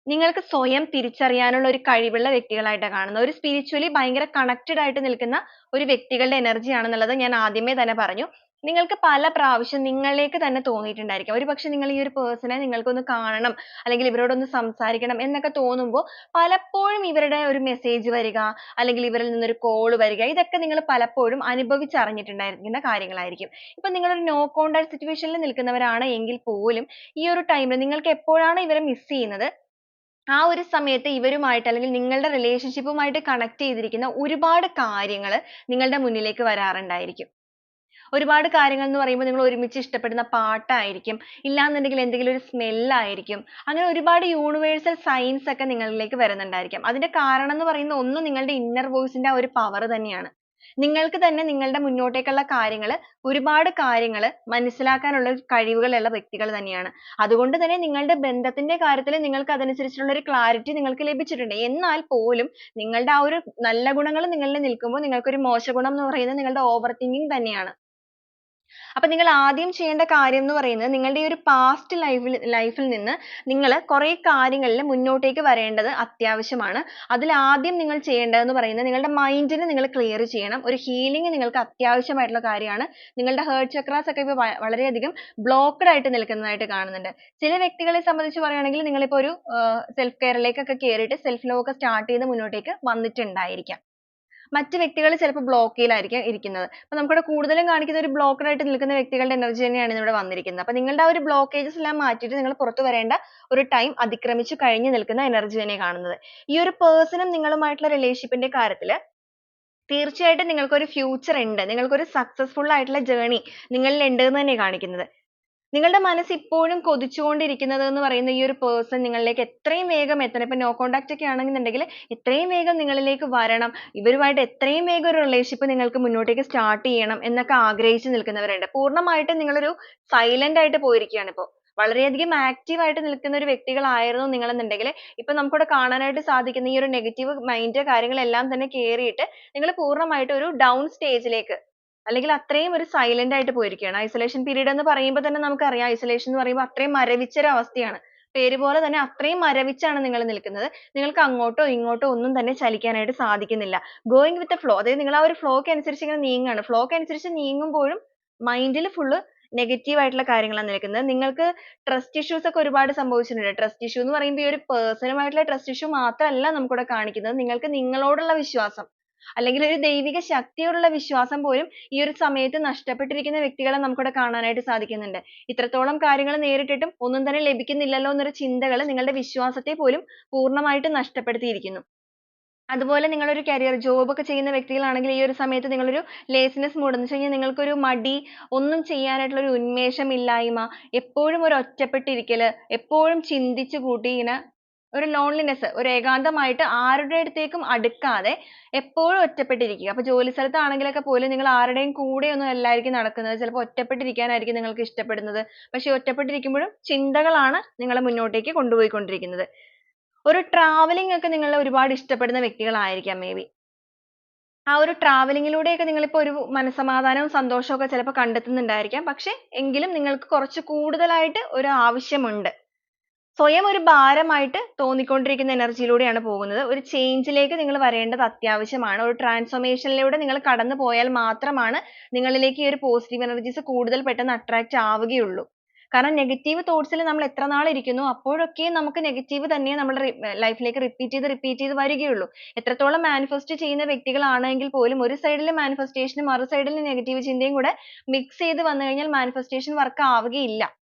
നിങ്ങൾക്ക് സ്വയം തിരിച്ചറിയാനുള്ള ഒരു കഴിവുള്ള വ്യക്തികളായിട്ടാണ് കാണുന്നത്. ഒരു സ്പിരിച്വലി ഭയങ്കര കണക്റ്റഡ് ആയിട്ട് നിൽക്കുന്ന ഒരു വ്യക്തികളുടെ എനർജി ആണെന്നുള്ളത് ഞാൻ ആദ്യമേ തന്നെ പറഞ്ഞു. നിങ്ങൾക്ക് പല പ്രാവശ്യം നിങ്ങളിലേക്ക് തന്നെ തോന്നിയിട്ടുണ്ടായിരിക്കാം. ഒരുപക്ഷെ നിങ്ങൾ ഈ ഒരു പേഴ്സണെ നിങ്ങൾക്കൊന്ന് കാണണം അല്ലെങ്കിൽ ഇവരോടൊന്ന് സംസാരിക്കണം എന്നൊക്കെ തോന്നുമ്പോൾ പലപ്പോഴും ഇവരുടെ ഒരു മെസ്സേജ് വരിക അല്ലെങ്കിൽ ഇവരിൽ നിന്നൊരു കോൾ വരിക ഇതൊക്കെ നിങ്ങൾ പലപ്പോഴും അനുഭവിച്ചറിഞ്ഞിട്ടുണ്ടായിരിക്കുന്ന കാര്യങ്ങളായിരിക്കും. ഇപ്പൊ നിങ്ങളൊരു നോ കോണ്ടാക്ട് സിറ്റുവേഷനിൽ നിൽക്കുന്നവരാണ് എങ്കിൽ പോലും ഈ ഒരു ടൈമിൽ നിങ്ങൾക്ക് എപ്പോഴാണ് ഇവരെ മിസ് ചെയ്യുന്നത് ആ ഒരു സമയത്ത് ഇവരുമായിട്ട് അല്ലെങ്കിൽ നിങ്ങളുടെ റിലേഷൻഷിപ്പുമായിട്ട് കണക്ട് ചെയ്തിരിക്കുന്ന ഒരുപാട് കാര്യങ്ങൾ നിങ്ങളുടെ മുന്നിലേക്ക് വരാറുണ്ടായിരിക്കും. ഒരുപാട് കാര്യങ്ങൾ എന്ന് പറയുമ്പോൾ നിങ്ങൾ ഒരുമിച്ച് ഇഷ്ടപ്പെടുന്ന പാട്ടായിരിക്കും, ഇല്ലാന്നുണ്ടെങ്കിൽ എന്തെങ്കിലും ഒരു സ്മെൽ ആയിരിക്കും. അങ്ങനെ ഒരുപാട് യൂണിവേഴ്സൽ സൈൻസ് ഒക്കെ നിങ്ങളിലേക്ക് വരുന്നുണ്ടായിരിക്കാം. അതിന്റെ കാരണം എന്ന് പറയുന്നത് ഒന്ന് നിങ്ങളുടെ ഇന്നർ വോയിസിന്റെ ആ ഒരു പവർ തന്നെയാണ്. നിങ്ങൾക്ക് തന്നെ നിങ്ങളുടെ മുന്നോട്ടേക്കുള്ള കാര്യങ്ങൾ ഒരുപാട് കാര്യങ്ങൾ മനസ്സിലാക്കാനുള്ള ഒരു കഴിവുകളുള്ള വ്യക്തികൾ തന്നെയാണ്. അതുകൊണ്ട് തന്നെ നിങ്ങളുടെ ബന്ധത്തിന്റെ കാര്യത്തിൽ നിങ്ങൾക്ക് അതനുസരിച്ചുള്ള ഒരു ക്ലാരിറ്റി നിങ്ങൾക്ക് ലഭിച്ചിട്ടുണ്ട്. എന്നാൽ പോലും നിങ്ങളുടെ ആ ഒരു നല്ല ഗുണങ്ങൾ നിങ്ങളിൽ നിൽക്കുമ്പോൾ നിങ്ങൾക്ക് ഒരു മോശ ഗുണം എന്ന് പറയുന്നത് നിങ്ങളുടെ ഓവർ തിങ്കിങ് തന്നെയാണ്. അപ്പൊ നിങ്ങൾ ആദ്യം ചെയ്യേണ്ട കാര്യം എന്ന് പറയുന്നത് നിങ്ങളുടെ ഈ ഒരു പാസ്റ്റ് ലൈഫിൽ നിന്ന് നിങ്ങൾ കുറെ കാര്യങ്ങളിൽ മുന്നോട്ടേക്ക് വരേണ്ടത് അത്യാവശ്യമാണ്. അതിൽ ആദ്യം നിങ്ങൾ ചെയ്യേണ്ടതെന്ന് പറയുന്നത് നിങ്ങളുടെ മൈൻഡിനെ നിങ്ങൾ ക്ലിയർ ചെയ്യണം. ഒരു ഹീലിംഗ് നിങ്ങൾക്ക് അത്യാവശ്യമായിട്ടുള്ള കാര്യമാണ്. നിങ്ങളുടെ ഹേർട്ട് ചക്രാസ് ഒക്കെ ഇപ്പോൾ വളരെയധികം ബ്ലോക്ക്ഡ് ആയിട്ട് നിൽക്കുന്നതായിട്ട് കാണുന്നുണ്ട്. ചില വ്യക്തികളെ സംബന്ധിച്ച് പറയുകയാണെങ്കിൽ നിങ്ങളിപ്പോൾ ഒരു സെൽഫ് കെയറിലേക്കൊക്കെ കയറിയിട്ട് സെൽഫ് ലവ് ഒക്കെ സ്റ്റാർട്ട് ചെയ്ത് മുന്നോട്ടേക്ക് വന്നിട്ടുണ്ടായിരിക്കാം. മറ്റ് വ്യക്തികൾ ചിലപ്പോൾ ബ്ലോക്കിലായിരിക്കും ഇരിക്കുന്നത്. അപ്പോൾ നമുക്കിവിടെ കൂടുതലും കാണിക്കുന്ന ഒരു ബ്ലോക്കഡ് ആയിട്ട് നിൽക്കുന്ന വ്യക്തികളുടെ എനർജി തന്നെയാണ് ഇവിടെ വന്നിരിക്കുന്നത്. അപ്പോൾ നിങ്ങളുടെ ആ ഒരു ബ്ലോക്കേജസ് എല്ലാം മാറ്റിയിട്ട് നിങ്ങൾ പുറത്തു വരേണ്ട ഒരു ടൈം അതിക്രമിച്ചു കഴിഞ്ഞു നിൽക്കുന്ന എനർജി തന്നെ കാണുന്നത്. ഈ ഒരു പേഴ്സണും നിങ്ങളുമായിട്ടുള്ള റിലേഷൻഷിപ്പിന്റെ കാര്യത്തിൽ തീർച്ചയായിട്ടും നിങ്ങൾക്കൊരു ഫ്യൂച്ചർ ഉണ്ട്. നിങ്ങൾക്കൊരു സക്സസ്ഫുൾ ആയിട്ടുള്ള ജേർണി നിങ്ങളിൽ ഉണ്ട് എന്ന് തന്നെ കാണിക്കുന്നത്. നിങ്ങളുടെ മനസ്സ് ഇപ്പോഴും കൊതിച്ചുകൊണ്ടിരിക്കുന്നത് എന്ന് പറയുന്ന ഈ ഒരു പേഴ്സൺ നിങ്ങളിലേക്ക് എത്രയും വേഗം എത്തണം. ഇപ്പൊ നോ കോണ്ടാക്ട് ഒക്കെ ആണെന്നുണ്ടെങ്കിൽ എത്രയും വേഗം നിങ്ങളിലേക്ക് വരണം, ഇവരുമായിട്ട് എത്രയും വേഗം ഒരു റിലേഷൻഷിപ്പ് നിങ്ങൾക്ക് മുന്നോട്ടേക്ക് സ്റ്റാർട്ട് ചെയ്യണം എന്നൊക്കെ ആഗ്രഹിച്ചു നിൽക്കുന്നവരുണ്ട്. പൂർണ്ണമായിട്ടും നിങ്ങളൊരു സൈലന്റ് ആയിട്ട് പോയിരിക്കുകയാണ് ഇപ്പോൾ. വളരെയധികം ആക്റ്റീവ് ആയിട്ട് നിൽക്കുന്ന ഒരു വ്യക്തികളായിരുന്നു നിങ്ങളെന്നുണ്ടെങ്കിൽ ഇപ്പൊ നമുക്കിവിടെ കാണാനായിട്ട് സാധിക്കുന്ന ഈ ഒരു നെഗറ്റീവ് മൈൻഡ് കാര്യങ്ങളെല്ലാം തന്നെ കേറിയിട്ട് നിങ്ങൾ പൂർണ്ണമായിട്ട് ഒരു ഡൗൺ സ്റ്റേജിലേക്ക് അല്ലെങ്കിൽ അത്രയും ഒരു സൈലന്റ് ആയിട്ട് പോയിരിക്കുകയാണ്. ഐസൊലേഷൻ പീരീഡ് എന്ന് പറയുമ്പോൾ തന്നെ നമുക്കറിയാം ഐസൊലേഷൻ എന്ന് പറയുമ്പോൾ അത്രയും മരവിച്ച ഒരു അവസ്ഥയാണ്. പേര് പോലെ തന്നെ അത്രയും മരവിച്ചാണ് നിങ്ങൾ നിൽക്കുന്നത്. നിങ്ങൾക്ക് അങ്ങോട്ടോ ഇങ്ങോട്ടോ ഒന്നും തന്നെ ചലിക്കാനായിട്ട് സാധിക്കുന്നില്ല. ഗോയിങ് വിത്ത് ദ ഫ്ലോ, അതായത് നിങ്ങൾ ആ ഒരു ഫ്ലോക്ക് അനുസരിച്ച് ഇങ്ങനെ നീങ്ങുകയാണ്. ഫ്ലോക്ക് അനുസരിച്ച് നീങ്ങുമ്പോഴും മൈൻഡിൽ ഫുള്ള് നെഗറ്റീവ് ആയിട്ടുള്ള കാര്യങ്ങളാണ് നിൽക്കുന്നത്. നിങ്ങൾക്ക് ട്രസ്റ്റ് ഇഷ്യൂസ് ഒക്കെ ഒരുപാട് സംഭവിച്ചിട്ടുണ്ട്. ട്രസ്റ്റ് ഇഷ്യൂ എന്ന് പറയുമ്പോൾ ഈ ഒരു പേഴ്സണുമായിട്ടുള്ള ട്രസ്റ്റ് ഇഷ്യൂ മാത്രമല്ല നമുക്കിവിടെ കാണിക്കുന്നത്. നിങ്ങൾക്ക് നിങ്ങളോടുള്ള വിശ്വാസം അല്ലെങ്കിൽ ഒരു ദൈവിക ശക്തിയോടുള്ള വിശ്വാസം പോലും ഈ ഒരു സമയത്ത് നഷ്ടപ്പെട്ടിരിക്കുന്ന വ്യക്തികളെ നമുക്കിവിടെ കാണാനായിട്ട് സാധിക്കുന്നുണ്ട്. ഇത്രത്തോളം കാര്യങ്ങൾ നേരിട്ടിട്ടും ഒന്നും തന്നെ ലഭിക്കുന്നില്ലല്ലോ എന്നൊരു ചിന്തകൾ നിങ്ങളുടെ വിശ്വാസത്തെ പോലും പൂർണ്ണമായിട്ട് നഷ്ടപ്പെടുത്തിയിരിക്കുന്നു. അതുപോലെ നിങ്ങളൊരു കരിയർ ജോബ് ഒക്കെ ചെയ്യുന്ന വ്യക്തികളാണെങ്കിൽ ഈ ഒരു സമയത്ത് നിങ്ങളൊരു ലേസിനെസ് മൂഡ് എന്ന് വെച്ച് കഴിഞ്ഞാൽ നിങ്ങൾക്കൊരു മടി, ഒന്നും ചെയ്യാനായിട്ടുള്ള ഒരു ഉന്മേഷമില്ലായ്മ, എപ്പോഴും ഒരു ഒറ്റപ്പെട്ടിരിക്കൽ, എപ്പോഴും ചിന്തിച്ചു കൂട്ടി ഇങ്ങനെ ഒരു ലോൺലിനെസ്, ഒരു ഏകാന്തമായിട്ട് ആരുടെ അടുത്തേക്കും അടുക്കാതെ എപ്പോഴും ഒറ്റപ്പെട്ടിരിക്കുക. അപ്പൊ ജോലി സ്ഥലത്താണെങ്കിലൊക്കെ പോലും നിങ്ങൾ ആരുടെയും കൂടെയൊന്നും അല്ലായിരിക്കും നടക്കുന്നത്. ചിലപ്പോൾ ഒറ്റപ്പെട്ടിരിക്കാനായിരിക്കും നിങ്ങൾക്ക് ഇഷ്ടപ്പെടുന്നത്. പക്ഷെ ഒറ്റപ്പെട്ടിരിക്കുമ്പോഴും ചിന്തകളാണ് നിങ്ങളെ മുന്നോട്ടേക്ക് കൊണ്ടുപോയിക്കൊണ്ടിരിക്കുന്നത്. ഒരു ട്രാവലിംഗ് ഒക്കെ നിങ്ങൾ ഒരുപാട് ഇഷ്ടപ്പെടുന്ന വ്യക്തികളായിരിക്കാം മേ ബി. ആ ഒരു ട്രാവലിംഗിലൂടെയൊക്കെ നിങ്ങളിപ്പോൾ ഒരു മനസ്സമാധാനവും സന്തോഷവും ഒക്കെ ചിലപ്പോൾ കണ്ടെത്തുന്നുണ്ടായിരിക്കാം. പക്ഷെ എങ്കിലും നിങ്ങൾക്ക് കുറച്ച് കൂടുതലായിട്ട് ഒരു ആവശ്യമുണ്ട്. സ്വയം ഒരു ഭാരമായിട്ട് തോന്നിക്കൊണ്ടിരിക്കുന്ന എനർജിയിലൂടെയാണ് പോകുന്നത്. ഒരു ചേഞ്ചിലേക്ക് നിങ്ങൾ വരേണ്ടത് അത്യാവശ്യമാണ്. ഒരു ട്രാൻസ്ഫോർമേഷനിലൂടെ നിങ്ങൾ കടന്നു പോയാൽ മാത്രമാണ് നിങ്ങളിലേക്ക് ഈ ഒരു പോസിറ്റീവ് എനർജീസ് കൂടുതൽ പെട്ടെന്ന് അട്രാക്റ്റ് ആവുകയുള്ളൂ. കാരണം നെഗറ്റീവ് തോട്ട്സിൽ നമ്മൾ എത്ര നാൾ ഇരിക്കുന്നു അപ്പോഴൊക്കെ നമുക്ക് നെഗറ്റീവ് തന്നെ നമ്മുടെ ലൈഫിലേക്ക് റിപ്പീറ്റ് ചെയ്ത് വരികയുള്ളൂ. എത്രത്തോളം മാനിഫെസ്റ്റ് ചെയ്യുന്ന വ്യക്തികളാണെങ്കിൽ പോലും ഒരു സൈഡിൽ മാനിഫെസ്റ്റേഷനും മറു സൈഡിൽ നെഗറ്റീവ് ചിന്തയും കൂടെ മിക്സ് ചെയ്ത് വന്നു കഴിഞ്ഞാൽ മാനിഫെസ്റ്റേഷൻ വർക്ക് ആവുകയില്ല.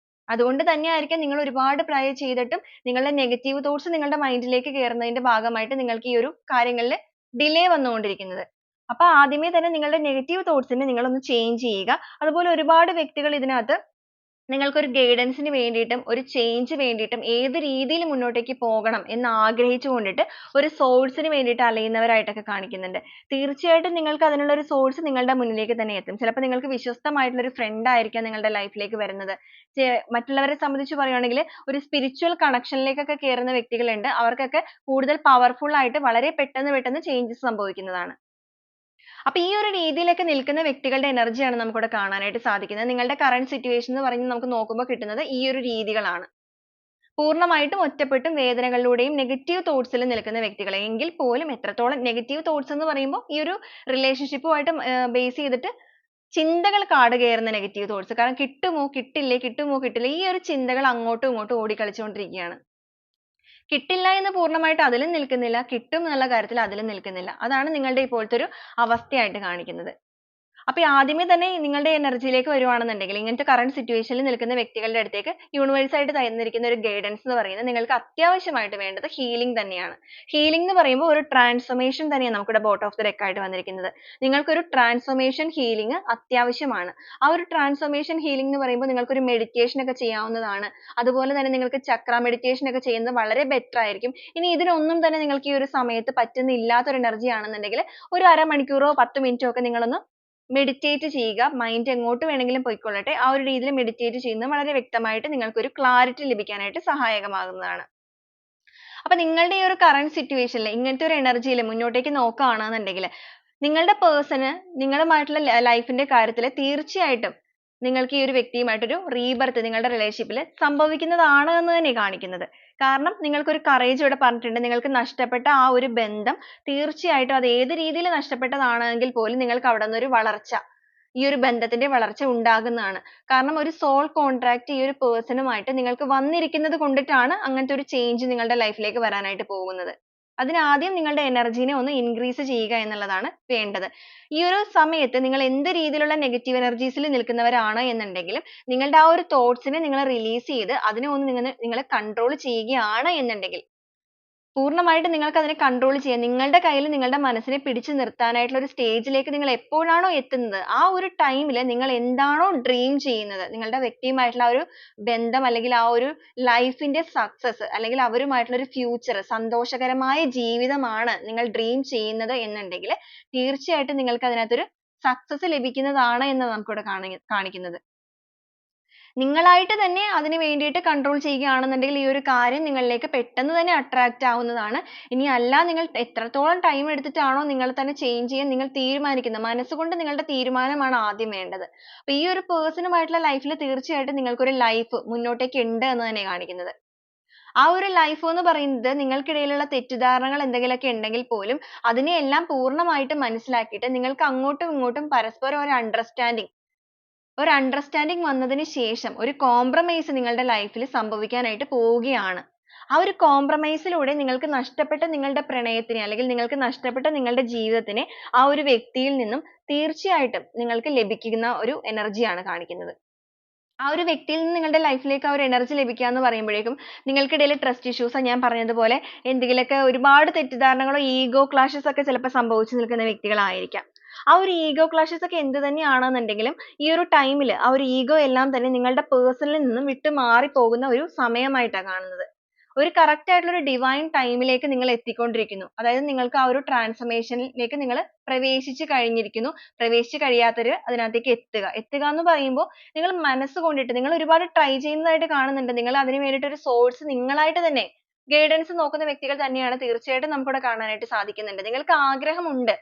അതുകൊണ്ട് തന്നെയായിരിക്കാം നിങ്ങൾ ഒരുപാട് പ്രയർ ചെയ്തിട്ടും നിങ്ങളുടെ നെഗറ്റീവ് തോട്ട്സ് നിങ്ങളുടെ മൈൻഡിലേക്ക് കയറുന്നതിന്റെ ഭാഗമായിട്ട് നിങ്ങൾക്ക് ഈ ഒരു കാര്യങ്ങളിൽ ഡിലേ വന്നുകൊണ്ടിരിക്കുന്നത്. അപ്പൊ ആദ്യമേ തന്നെ നിങ്ങളുടെ നെഗറ്റീവ് തോട്ട്സിനെ നിങ്ങൾ ഒന്ന് ചേഞ്ച് ചെയ്യുക. അതുപോലെ ഒരുപാട് വ്യക്തികൾ ഇതിനകത്ത് നിങ്ങൾക്കൊരു ഗൈഡൻസിന് വേണ്ടിയിട്ടും ഒരു ചേഞ്ച് വേണ്ടിയിട്ടും ഏത് രീതിയിൽ മുന്നോട്ടേക്ക് പോകണം എന്ന് ആഗ്രഹിച്ചുകൊണ്ടിട്ട് ഒരു സോഴ്സിന് വേണ്ടിയിട്ട് അലയുന്നവരായിട്ടൊക്കെ കാണിക്കുന്നുണ്ട്. തീർച്ചയായിട്ടും നിങ്ങൾക്ക് അതിനുള്ള ഒരു സോഴ്സ് നിങ്ങളുടെ മുന്നിലേക്ക് തന്നെ എത്തും. ചിലപ്പോൾ നിങ്ങൾക്ക് വിശ്വസ്തമായിട്ടുള്ള ഒരു ഫ്രണ്ട് ആയിരിക്കാം നിങ്ങളുടെ ലൈഫിലേക്ക് വരുന്നത്. മറ്റുള്ളവരെ സംബന്ധിച്ച് പറയുകയാണെങ്കിൽ ഒരു സ്പിരിച്വൽ കണക്ഷനിലേക്കൊക്കെ കയറുന്ന വ്യക്തികളുണ്ട്. അവർക്കൊക്കെ കൂടുതൽ പവർഫുൾ ആയിട്ട് വളരെ പെട്ടെന്ന് ചേഞ്ചസ് സംഭവിക്കുന്നതാണ്. അപ്പൊ ഈ ഒരു രീതിയിലൊക്കെ നിൽക്കുന്ന വ്യക്തികളുടെ എനർജിയാണ് നമുക്കിവിടെ കാണാനായിട്ട് സാധിക്കുന്നത്. നിങ്ങളുടെ കറന്റ് സിറ്റുവേഷൻ എന്ന് പറയുന്നത് നമുക്ക് നോക്കുമ്പോൾ കിട്ടുന്നത് ഈ ഒരു രീതികളാണ്. പൂർണ്ണമായിട്ടും ഒറ്റപ്പെട്ടും വേദനകളിലൂടെയും നെഗറ്റീവ് തോട്ട്സിൽ നിൽക്കുന്ന വ്യക്തികൾ. എങ്കിൽ പോലും എത്രത്തോളം നെഗറ്റീവ് തോട്ട്സ് എന്ന് പറയുമ്പോൾ ഈ ഒരു റിലേഷൻഷിപ്പുമായിട്ട് ബേസ് ചെയ്തിട്ട് ചിന്തകൾ കാട് കയറുന്ന നെഗറ്റീവ് തോട്ട്സ്. കാരണം കിട്ടുമോ കിട്ടില്ലേ കിട്ടുമോ കിട്ടില്ലേ ഈ ഒരു ചിന്തകൾ അങ്ങോട്ടും ഇങ്ങോട്ടും ഓടിക്കളിച്ചുകൊണ്ടിരിക്കുകയാണ്. കിട്ടില്ല എന്ന് പൂർണ്ണമായിട്ട് അതിലും നിൽക്കുന്നില്ല, കിട്ടും എന്നുള്ള കാര്യത്തിൽ അതിലും നിൽക്കുന്നില്ല. അതാണ് നിങ്ങളുടെ ഇപ്പോഴത്തെ ഒരു അവസ്ഥയായിട്ട് കാണിക്കുന്നത്. അപ്പൊ ആദ്യമേ തന്നെ നിങ്ങളുടെ എനർജിയിലേക്ക് വരുവാണെന്നുണ്ടെങ്കിൽ ഇങ്ങനത്തെ കറന്റ് സിറ്റുവേഷനിൽ നിൽക്കുന്ന വ്യക്തികളുടെ അടുത്തേക്ക് യൂണിവേഴ്സ് ആയിട്ട് തന്നിരിക്കുന്ന ഒരു ഗൈഡൻസ് എന്ന് പറയുന്നത് നിങ്ങൾക്ക് അത്യാവശ്യമായിട്ട് വേണ്ടത് ഹീലിംഗ് തന്നെയാണ്. ഹീലിംഗ് എന്ന് പറയുമ്പോൾ ഒരു ട്രാൻസ്ഫോർമേഷൻ തന്നെയാണ് നമുക്കിവിടെ ബോട്ട് ഓഫ് ദി ഡെക്ക് ആയിട്ട് വന്നിരിക്കുന്നത്. നിങ്ങൾക്കൊരു ട്രാൻസ്ഫോർമേഷൻ ഹീലിംഗ് അത്യാവശ്യമാണ്. ആ ഒരു ട്രാൻസ്ഫോർമേഷൻ ഹീലിംഗ് എന്ന് പറയുമ്പോൾ നിങ്ങൾക്കൊരു മെഡിറ്റേഷൻ ഒക്കെ ചെയ്യാവുന്നതാണ്. അതുപോലെ തന്നെ നിങ്ങൾക്ക് ചക്ര മെഡിറ്റേഷൻ ഒക്കെ ചെയ്യുന്നത് വളരെ ബെറ്റർ ആയിരിക്കും. ഇനി ഇതിനൊന്നും തന്നെ നിങ്ങൾക്ക് ഈ ഒരു സമയത്ത് പറ്റുന്നില്ലാത്ത ഒരു എനർജി ആണെന്നുണ്ടെങ്കിൽ ഒരു അരമണിക്കൂറോ 10 മിനിറ്റോ ഒക്കെ നിങ്ങളൊന്ന് മെഡിറ്റേറ്റ് ചെയ്യുക. മൈൻഡ് എങ്ങോട്ട് വേണമെങ്കിലും പോയിക്കൊള്ളട്ടെ. ആ ഒരു രീതിയിൽ മെഡിറ്റേറ്റ് ചെയ്യുന്നത് വളരെ വ്യക്തമായിട്ട് നിങ്ങൾക്ക് ഒരു ക്ലാരിറ്റി ലഭിക്കാനായിട്ട് സഹായകമാകുന്നതാണ്. അപ്പൊ നിങ്ങളുടെ ഈ ഒരു കറന്റ് സിറ്റുവേഷനിൽ ഇങ്ങനത്തെ ഒരു എനർജിയിൽ മുന്നോട്ടേക്ക് നോക്കുകയാണെന്നുണ്ടെങ്കിൽ നിങ്ങളുടെ പേഴ്സണ് നിങ്ങളുമായിട്ടുള്ള ലൈഫിന്റെ കാര്യത്തിൽ തീർച്ചയായിട്ടും നിങ്ങൾക്ക് ഈ ഒരു വ്യക്തിയുമായിട്ടൊരു റീബർത്ത് നിങ്ങളുടെ റിലേഷൻഷിപ്പിൽ സംഭവിക്കുന്നതാണ് എന്ന് തന്നെ കാണിക്കുന്നത്. കാരണം നിങ്ങൾക്കൊരു കറേജ് ഇവിടെ പറഞ്ഞിട്ടുണ്ട്. നിങ്ങൾക്ക് നഷ്ടപ്പെട്ട ആ ഒരു ബന്ധം തീർച്ചയായിട്ടും അത് ഏത് രീതിയിൽ നഷ്ടപ്പെട്ടതാണെങ്കിൽ പോലും നിങ്ങൾക്ക് അവിടെ നിന്നൊരു വളർച്ച ഈ ഒരു ബന്ധത്തിന്റെ വളർച്ച ഉണ്ടാകുന്നതാണ്. കാരണം ഒരു സോൾ കോൺട്രാക്ട് ഈ ഒരു പേഴ്സണുമായിട്ട് നിങ്ങൾക്ക് വന്നിരിക്കുന്നത് കൊണ്ടിട്ടാണ് അങ്ങനത്തെ ഒരു ചേഞ്ച് നിങ്ങളുടെ ലൈഫിലേക്ക് വരാനായിട്ട് പോകുന്നത്. അതിനാദ്യം നിങ്ങളുടെ എനർജിനെ ഒന്ന് ഇൻക്രീസ് ചെയ്യുക എന്നുള്ളതാണ് വേണ്ടത്. ഈ ഒരു സമയത്ത് നിങ്ങൾ എന്ത് രീതിയിലുള്ള നെഗറ്റീവ് എനർജീസിൽ നിൽക്കുന്നവരാണ് എന്നുണ്ടെങ്കിലും നിങ്ങളുടെ ആ ഒരു തോട്ട്സിനെ നിങ്ങൾ റിലീസ് ചെയ്ത് അതിനെ ഒന്ന് നിങ്ങൾ കൺട്രോൾ ചെയ്യുകയാണ് എന്നുണ്ടെങ്കിൽ പൂർണ്ണമായിട്ട് നിങ്ങൾക്ക് അതിനെ കൺട്രോൾ ചെയ്യാൻ നിങ്ങളുടെ കയ്യിൽ നിങ്ങളുടെ മനസ്സിനെ പിടിച്ചു നിർത്താനായിട്ടുള്ള ഒരു സ്റ്റേജിലേക്ക് നിങ്ങൾ എപ്പോഴാണോ എത്തുന്നത് ആ ഒരു ടൈമിൽ നിങ്ങൾ എന്താണോ ഡ്രീം ചെയ്യുന്നത് നിങ്ങളുടെ വ്യക്തിയുമായിട്ടുള്ള ആ ഒരു ബന്ധം അല്ലെങ്കിൽ ആ ഒരു ലൈഫിന്റെ സക്സസ് അല്ലെങ്കിൽ അവരുമായിട്ടുള്ള ഒരു ഫ്യൂച്ചർ സന്തോഷകരമായ ജീവിതമാണ് നിങ്ങൾ ഡ്രീം ചെയ്യുന്നത് എന്നുണ്ടെങ്കിൽ തീർച്ചയായിട്ടും നിങ്ങൾക്ക് അതിനകത്തൊരു സക്സസ് ലഭിക്കുന്നതാണ് എന്ന് നമുക്കിവിടെ കാണിക്കുന്നത്. നിങ്ങളായിട്ട് തന്നെ അതിന് വേണ്ടിയിട്ട് control ചെയ്യുകയാണെന്നുണ്ടെങ്കിൽ ഈ ഒരു കാര്യം നിങ്ങളിലേക്ക് പെട്ടെന്ന് തന്നെ attract ആവുന്നതാണ്. ഇനി അല്ല നിങ്ങൾ എത്രത്തോളം time എടുത്തിട്ടാണോ നിങ്ങൾ തന്നെ change ചെയ്യാൻ നിങ്ങൾ തീരുമാനിക്കുന്നത് മനസ്സുകൊണ്ട് നിങ്ങളുടെ തീരുമാനമാണ് ആദ്യം വേണ്ടത്. അപ്പോൾ ഈ ഒരു person മായിട്ടുള്ള life ൽ തീർച്ചയായിട്ടും നിങ്ങൾക്ക് ഒരു life മുന്നോട്ടേക്ക് ഉണ്ട് എന്ന് തന്നെ കാണിക്കുന്നത്. ആ ഒരു life എന്ന് പറയുന്നത് നിങ്ങൾക്കിടയിലുള്ള തെറ്റിദ്ധാരണകൾ എന്തെങ്കിലുമൊക്കെ ഉണ്ടെങ്കിൽ പോലും അതിനെയെല്ലാം പൂർണ്ണമായിട്ട് മനസ്സിലാക്കിയിട്ട് നിങ്ങൾക്ക് അങ്ങോട്ടും ഇങ്ങോട്ടും പരസ്പരം ഒരു understanding ഒരു understanding വന്നതിന് ശേഷം ഒരു compromise നിങ്ങളുടെ life ൽ സംഭവിക്കാനായിട്ട് പോവുകയാണ്. ആ ഒരു compromise ലൂടെ നിങ്ങൾക്ക് നഷ്ടപ്പെട്ട നിങ്ങളുടെ പ്രണയത്തിനെ അല്ലെങ്കിൽ നിങ്ങൾക്ക് നഷ്ടപ്പെട്ട നിങ്ങളുടെ ജീവിതത്തിനെ ആ ഒരു വ്യക്തിയിൽ നിന്നും തീർച്ചയായിട്ടും നിങ്ങൾക്ക് ലഭിക്കുന്ന ഒരു energy ആണ് കാണിക്കുന്നത്. ആ ഒരു വ്യക്തിയിൽ നിന്ന് നിങ്ങളുടെ life ലേക്ക് ആ ഒരു energy ലഭിക്കുക എന്ന് പറയുമ്പോഴേക്കും നിങ്ങൾക്കിടയിൽ trust issues ഞാൻ പറഞ്ഞതുപോലെ എന്തെങ്കിലുമൊക്കെ ഒരുപാട് തെറ്റിദ്ധാരണകളോ ego clashes ഒക്കെ ചിലപ്പോൾ സംഭവിച്ചു നിൽക്കുന്ന വ്യക്തികളായിരിക്കാം. ആ ഒരു ego clashes ഒക്കെ എന്ത് തന്നെയാണെന്നുണ്ടെങ്കിലും ഈ ഒരു time ൽ ആ ഒരു ego എല്ലാം തന്നെ നിങ്ങളുടെ person ൽ നിന്നും വിട്ട് മാറി പോകുന്ന ഒരു സമയമായിട്ടാണ് കാണുന്നത്. ഒരു correct ആയിട്ടുള്ള ഒരു divine time ലേക്ക് നിങ്ങൾ എത്തിക്കൊണ്ടിരിക്കുന്നു. അതായത് നിങ്ങൾക്ക് ആ ഒരു transformation ലേക്ക് നിങ്ങൾ പ്രവേശിച്ചു കഴിഞ്ഞിരിക്കുന്നു. പ്രവേശിച്ചു കഴിയാത്തവർ അതിനകത്തേക്ക് എത്തുക. എത്തുക എന്ന് പറയുമ്പോൾ നിങ്ങൾ മനസ്സുകൊണ്ടിട്ട് നിങ്ങൾ ഒരുപാട് try ചെയ്യുന്നതായിട്ട് കാണുന്നുണ്ട്. നിങ്ങൾ അതിന് വേണ്ടിയിട്ട് ഒരു source നിങ്ങളായിട്ട് തന്നെ guidance നോക്കുന്ന വ്യക്തികൾ തന്നെയാണ് തീർച്ചയായിട്ടും നമുക്കിവിടെ കാണാനായിട്ട് സാധിക്കുന്നുണ്ട്. നിങ്ങൾക്ക് ആഗ്രഹമുണ്ട്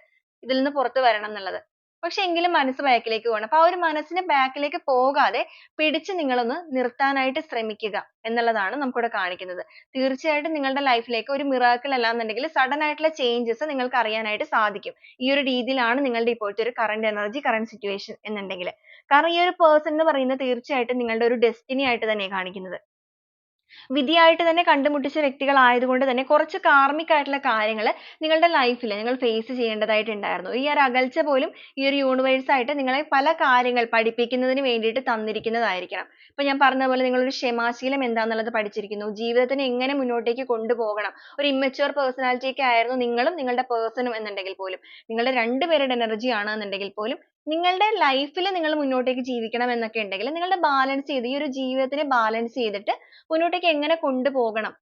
ഇതിൽ നിന്ന് പുറത്തു വരണം എന്നുള്ളത്. പക്ഷേ എങ്കിലും മനസ്സ് back ലേക്ക് പോകണം. അപ്പോൾ ആ ഒരു മനസ്സിനെ back ലേക്ക് പോകാതെ പിടിച്ച് നിങ്ങളൊന്ന് നിർത്താനായിട്ട് ശ്രമിക്കുക എന്നുള്ളതാണ് നമുക്കിവിടെ കാണിക്കുന്നത്. തീർച്ചയായിട്ടും നിങ്ങളുടെ life ലേക്ക് ഒരു miracle അല്ലാന്നുണ്ടെങ്കിൽ sudden ആയിട്ടുള്ള changes നിങ്ങൾക്ക് അറിയാനായിട്ട് സാധിക്കും. ഈ ഒരു രീതിയിലാണ് നിങ്ങളുടെ ഇപ്പോഴത്തെ ഒരു current energy, current situation എന്നുണ്ടെങ്കിൽ. കാരണം ഈ ഒരു person എന്ന് പറയുന്നത് തീർച്ചയായിട്ടും നിങ്ങളുടെ ഒരു destiny ആയിട്ട് തന്നെയാണ് കാണിക്കുന്നത്. വിധിയായിട്ട് തന്നെ കണ്ടുമുട്ടിച്ച വ്യക്തികളായതുകൊണ്ട് തന്നെ കുറച്ച് കാർമിക് ആയിട്ടുള്ള കാര്യങ്ങൾ നിങ്ങളുടെ life ൽ നിങ്ങൾ face ചെയ്യേണ്ടതായിട്ടുണ്ടായിരുന്നു. ഈ ഒരു അകൽച്ച പോലും ഈ ഒരു universe ആയിട്ട് നിങ്ങളെ പല കാര്യങ്ങൾ പഠിപ്പിക്കുന്നതിന് വേണ്ടിയിട്ട് തന്നിരിക്കുന്നതായിരിക്കണം. ഇപ്പോൾ ഞാൻ പറഞ്ഞതുപോലെ നിങ്ങൾ ഒരു ക്ഷമാശീലം എന്താണെന്നുള്ളത് പഠിച്ചിരിക്കുന്നു. ജീവിതത്തിനെ എങ്ങനെ മുന്നോട്ടേക്ക് കൊണ്ടുപോകണം. ഒരു immature personality ഒക്കെ ആയിരുന്നു നിങ്ങളും നിങ്ങളുടെ person ഉം എന്നുണ്ടെങ്കിൽ പോലും നിങ്ങളുടെ രണ്ടുപേരുടെ energy ആണെന്നുണ്ടെങ്കിൽ പോലും നിങ്ങളുടെ ലൈഫിൽ നിങ്ങൾ മുന്നോട്ടേക്ക് ജീവിക്കണം എന്നൊക്കെ ഉണ്ടെങ്കിൽ നിങ്ങളുടെ ബാലൻസ് ചെയ്ത് ഈ ഒരു ജീവിതത്തിനെ ബാലൻസ് ചെയ്തിട്ട് മുന്നോട്ടേക്ക് എങ്ങനെ കൊണ്ടുപോകണം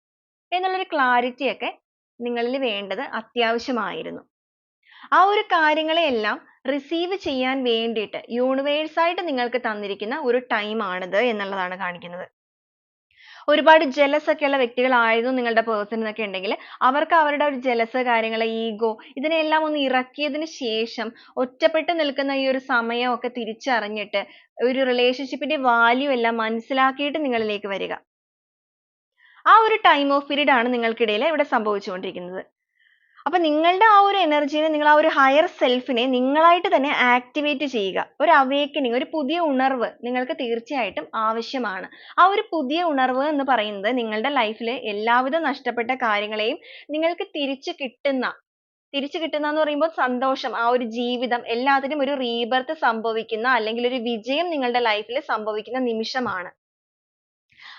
എന്നുള്ളൊരു ക്ലാരിറ്റി ഒക്കെ നിങ്ങളിൽ വേണ്ടത് അത്യാവശ്യമായിരുന്നു. ആ ഒരു കാര്യങ്ങളെയെല്ലാം റിസീവ് ചെയ്യാൻ വേണ്ടിയിട്ട് യൂണിവേഴ്സ് ആയിട്ട് നിങ്ങൾക്ക് തന്നിരിക്കുന്ന ഒരു ടൈം ആണിത് എന്നുള്ളതാണ് കാണിക്കുന്നത്. ഒരുപാട് ജലസ് ഒക്കെയുള്ള വ്യക്തികളായിരുന്നു നിങ്ങളുടെ പേഴ്സൺ എന്നൊക്കെ ഉണ്ടെങ്കിൽ അവർക്ക് അവരുടെ ഒരു ജലസ് കാര്യങ്ങൾ ഈഗോ ഇതിനെല്ലാം ഒന്ന് ഇറക്കിയതിന് ശേഷം ഒറ്റപ്പെട്ട് നിൽക്കുന്ന ഈ ഒരു സമയമൊക്കെ തിരിച്ചറിഞ്ഞിട്ട് ഒരു റിലേഷൻഷിപ്പിന്റെ വാല്യൂ എല്ലാം മനസ്സിലാക്കിയിട്ട് നിങ്ങളിലേക്ക് വരിക. ആ ഒരു ടൈം ഓഫ് പീരീഡ് ആണ് നിങ്ങൾക്കിടയിൽ ഇവിടെ സംഭവിച്ചുകൊണ്ടിരിക്കുന്നത്. അപ്പൊ നിങ്ങളുടെ ആ ഒരു എനർജിനെ നിങ്ങൾ ആ ഒരു ഹയർ സെൽഫിനെ നിങ്ങളായിട്ട് തന്നെ ആക്ടിവേറ്റ് ചെയ്യുക. ഒരു അവേക്കനിങ്, ഒരു പുതിയ ഉണർവ് നിങ്ങൾക്ക് തീർച്ചയായിട്ടും ആവശ്യമാണ്. ആ ഒരു പുതിയ ഉണർവ് എന്ന് പറയുന്നത് നിങ്ങളുടെ ലൈഫിൽ എല്ലാവിധ നഷ്ടപ്പെട്ട കാര്യങ്ങളെയും നിങ്ങൾക്ക് തിരിച്ചു കിട്ടുന്ന എന്ന് പറയുമ്പോൾ സന്തോഷം, ആ ഒരു ജീവിതം എല്ലാത്തിനും ഒരു റീബർത്ത് സംഭവിക്കുന്ന അല്ലെങ്കിൽ ഒരു വിജയം നിങ്ങളുടെ ലൈഫിൽ സംഭവിക്കുന്ന നിമിഷമാണ്.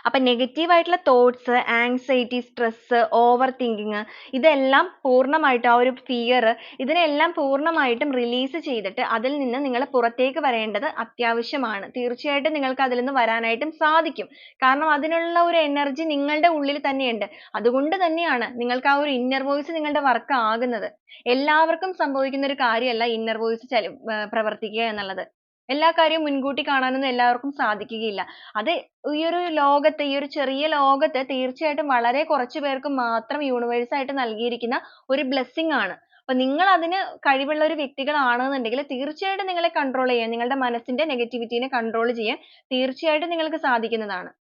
അപ്പൊ നെഗറ്റീവ് ആയിട്ടുള്ള thoughts, anxiety, stress, over thinking ഇതെല്ലാം പൂർണ്ണമായിട്ടും ആ ഒരു ഫിയർ ഇതിനെല്ലാം പൂർണ്ണമായിട്ടും റിലീസ് ചെയ്തിട്ട് അതിൽ നിന്ന് നിങ്ങൾ പുറത്തേക്ക് വരേണ്ടത് അത്യാവശ്യമാണ്. തീർച്ചയായിട്ടും നിങ്ങൾക്ക് അതിൽ നിന്ന് വരാനായിട്ടും സാധിക്കും. കാരണം അതിനുള്ള ഒരു എനർജി നിങ്ങളുടെ ഉള്ളിൽ തന്നെയുണ്ട്. അതുകൊണ്ട് തന്നെയാണ് നിങ്ങൾക്ക് ആ ഒരു ഇന്നർ വോയിസ് നിങ്ങളുടെ വർക്ക് ആകുന്നത്. എല്ലാവർക്കും സംഭവിക്കുന്ന ഒരു കാര്യമല്ല ഇന്നർ വോയിസ് പ്രവർത്തിക്കുക എന്നുള്ളത്. എല്ലാ കാര്യവും മുൻകൂട്ടി കാണാനൊന്നും എല്ലാവർക്കും സാധിക്കുകയില്ല. അത് ഈ ഒരു ലോകത്ത്, ഈ ഒരു ചെറിയ ലോകത്ത് തീർച്ചയായിട്ടും വളരെ കുറച്ചു പേർക്ക് മാത്രം യൂണിവേഴ്സ് ആയിട്ട് നൽകിയിരിക്കുന്ന ഒരു ബ്ലെസ്സിങ് ആണ്. അപ്പൊ നിങ്ങൾ അതിന് കഴിവുള്ള ഒരു വ്യക്തികളാണെന്നുണ്ടെങ്കിൽ തീർച്ചയായിട്ടും നിങ്ങളെ കൺട്രോൾ ചെയ്യാൻ, നിങ്ങളുടെ മനസ്സിന്റെ നെഗറ്റിവിറ്റീനെ കൺട്രോൾ ചെയ്യാൻ തീർച്ചയായിട്ടും നിങ്ങൾക്ക് സാധിക്കുന്നതാണ്.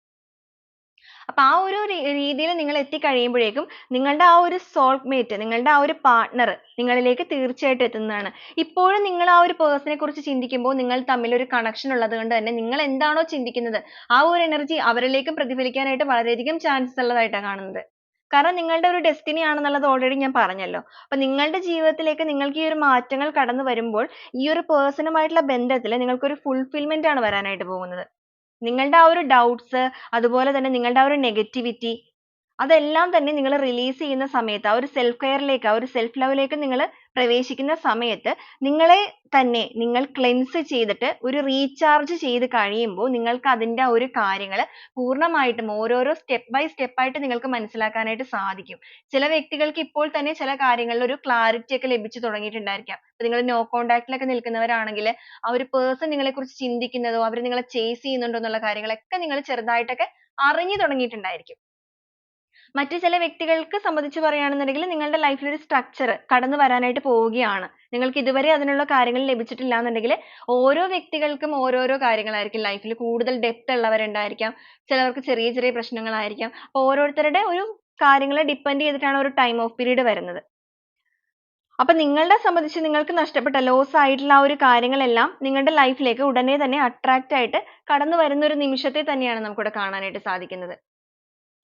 അപ്പൊ ആ ഒരു രീതിയിൽ നിങ്ങൾ എത്തിക്കഴിയുമ്പോഴേക്കും നിങ്ങളുടെ ആ ഒരു സോൾമേറ്റ്, നിങ്ങളുടെ ആ ഒരു പാർട്ട്ണർ നിങ്ങളിലേക്ക് തീർച്ചയായിട്ടും എത്തുന്നതാണ്. ഇപ്പോഴും നിങ്ങൾ ആ ഒരു പേഴ്സണെ കുറിച്ച് ചിന്തിക്കുമ്പോൾ നിങ്ങൾ തമ്മിൽ ഒരു കണക്ഷൻ ഉള്ളത് കൊണ്ട് തന്നെ നിങ്ങൾ എന്താണോ ചിന്തിക്കുന്നത് ആ ഒരു എനർജി അവരിലേക്കും പ്രതിഫലിക്കാനായിട്ട് വളരെയധികം ചാൻസസ് ഉള്ളതായിട്ടാണ് കാണുന്നത്. കാരണം നിങ്ങളുടെ ഒരു ഡെസ്റ്റിനി ആണെന്നുള്ളത് ഓൾറെഡി ഞാൻ പറഞ്ഞല്ലോ. അപ്പൊ നിങ്ങളുടെ ജീവിതത്തിലേക്ക് നിങ്ങൾക്ക് ഈ ഒരു മാറ്റങ്ങൾ കടന്നു വരുമ്പോൾ ഈ ഒരു പേഴ്സണുമായിട്ടുള്ള ബന്ധത്തിൽ നിങ്ങൾക്ക് ഒരു ഫുൾഫിൽമെന്റ് ആണ് വരാനായിട്ട് പോകുന്നത്. നിങ്ങളുടെ ആ ഒരു ഡൗട്ട്സ്, അതുപോലെ തന്നെ നിങ്ങളുടെ ആ ഒരു നെഗറ്റിവിറ്റി അതെല്ലാം തന്നെ നിങ്ങൾ റിലീസ് ചെയ്യുന്ന സമയത്ത് ആ ഒരു സെൽഫ് കെയറിലേക്ക്, ആ ഒരു സെൽഫ് ലവിലേക്ക് നിങ്ങൾ പ്രവേശിക്കുന്ന സമയത്ത് നിങ്ങളെ തന്നെ നിങ്ങൾ ക്ലെൻസ് ചെയ്തിട്ട് ഒരു റീചാർജ് ചെയ്ത് കഴിയുമ്പോൾ നിങ്ങൾക്ക് അതിന്റെ ആ ഒരു കാര്യങ്ങൾ പൂർണ്ണമായിട്ടും ഓരോരോ സ്റ്റെപ്പ് ബൈ സ്റ്റെപ്പ് ആയിട്ട് നിങ്ങൾക്ക് മനസ്സിലാക്കാനായിട്ട് സാധിക്കും. ചില വ്യക്തികൾക്ക് ഇപ്പോൾ തന്നെ ചില കാര്യങ്ങളിൽ ഒരു ക്ലാരിറ്റി ഒക്കെ ലഭിച്ചു തുടങ്ങിയിട്ടുണ്ടായിരിക്കാം. ഇപ്പൊ നിങ്ങൾ നോ കോണ്ടാക്റ്റിലൊക്കെ നിൽക്കുന്നവരാണെങ്കിൽ ആ ഒരു പേഴ്സൺ നിങ്ങളെ കുറിച്ച് ചിന്തിക്കുന്നതോ അവർ നിങ്ങളെ ചേസ് ചെയ്യുന്നുണ്ടോ എന്നുള്ള കാര്യങ്ങളൊക്കെ നിങ്ങൾ ചെറുതായിട്ടൊക്കെ അറിഞ്ഞു തുടങ്ങിയിട്ടുണ്ടായിരിക്കും. മറ്റു ചില വ്യക്തികൾക്ക് സംബന്ധിച്ച് പറയുകയാണെന്നുണ്ടെങ്കിൽ നിങ്ങളുടെ ലൈഫിൽ ഒരു സ്ട്രക്ചർ കടന്നു വരാനായിട്ട് പോവുകയാണ്. നിങ്ങൾക്ക് ഇതുവരെ അതിനുള്ള കാര്യങ്ങൾ ലഭിച്ചിട്ടില്ല എന്നുണ്ടെങ്കിൽ ഓരോ വ്യക്തികൾക്കും ഓരോരോ കാര്യങ്ങളായിരിക്കും ലൈഫിൽ. കൂടുതൽ ഡെപ്ത് ഉള്ളവരുണ്ടായിരിക്കാം, ചിലർക്ക് ചെറിയ ചെറിയ പ്രശ്നങ്ങളായിരിക്കാം. അപ്പോൾ ഓരോരുത്തരുടെ ഒരു കാര്യങ്ങളെ ഡിപ്പെൻഡ് ചെയ്തിട്ടാണ് ഒരു ടൈം ഓഫ് പീരീഡ് വരുന്നത്. അപ്പൊ നിങ്ങളെ സംബന്ധിച്ച് നിങ്ങൾക്ക് നഷ്ടപ്പെട്ട ലോസ് ആയിട്ടുള്ള ആ ഒരു കാര്യങ്ങളെല്ലാം നിങ്ങളുടെ ലൈഫിലേക്ക് ഉടനെ തന്നെ അട്രാക്റ്റ് ആയിട്ട് കടന്നു വരുന്ന ഒരു നിമിഷത്തെ തന്നെയാണ് നമുക്കിവിടെ കാണാനായിട്ട് സാധിക്കുന്നത്.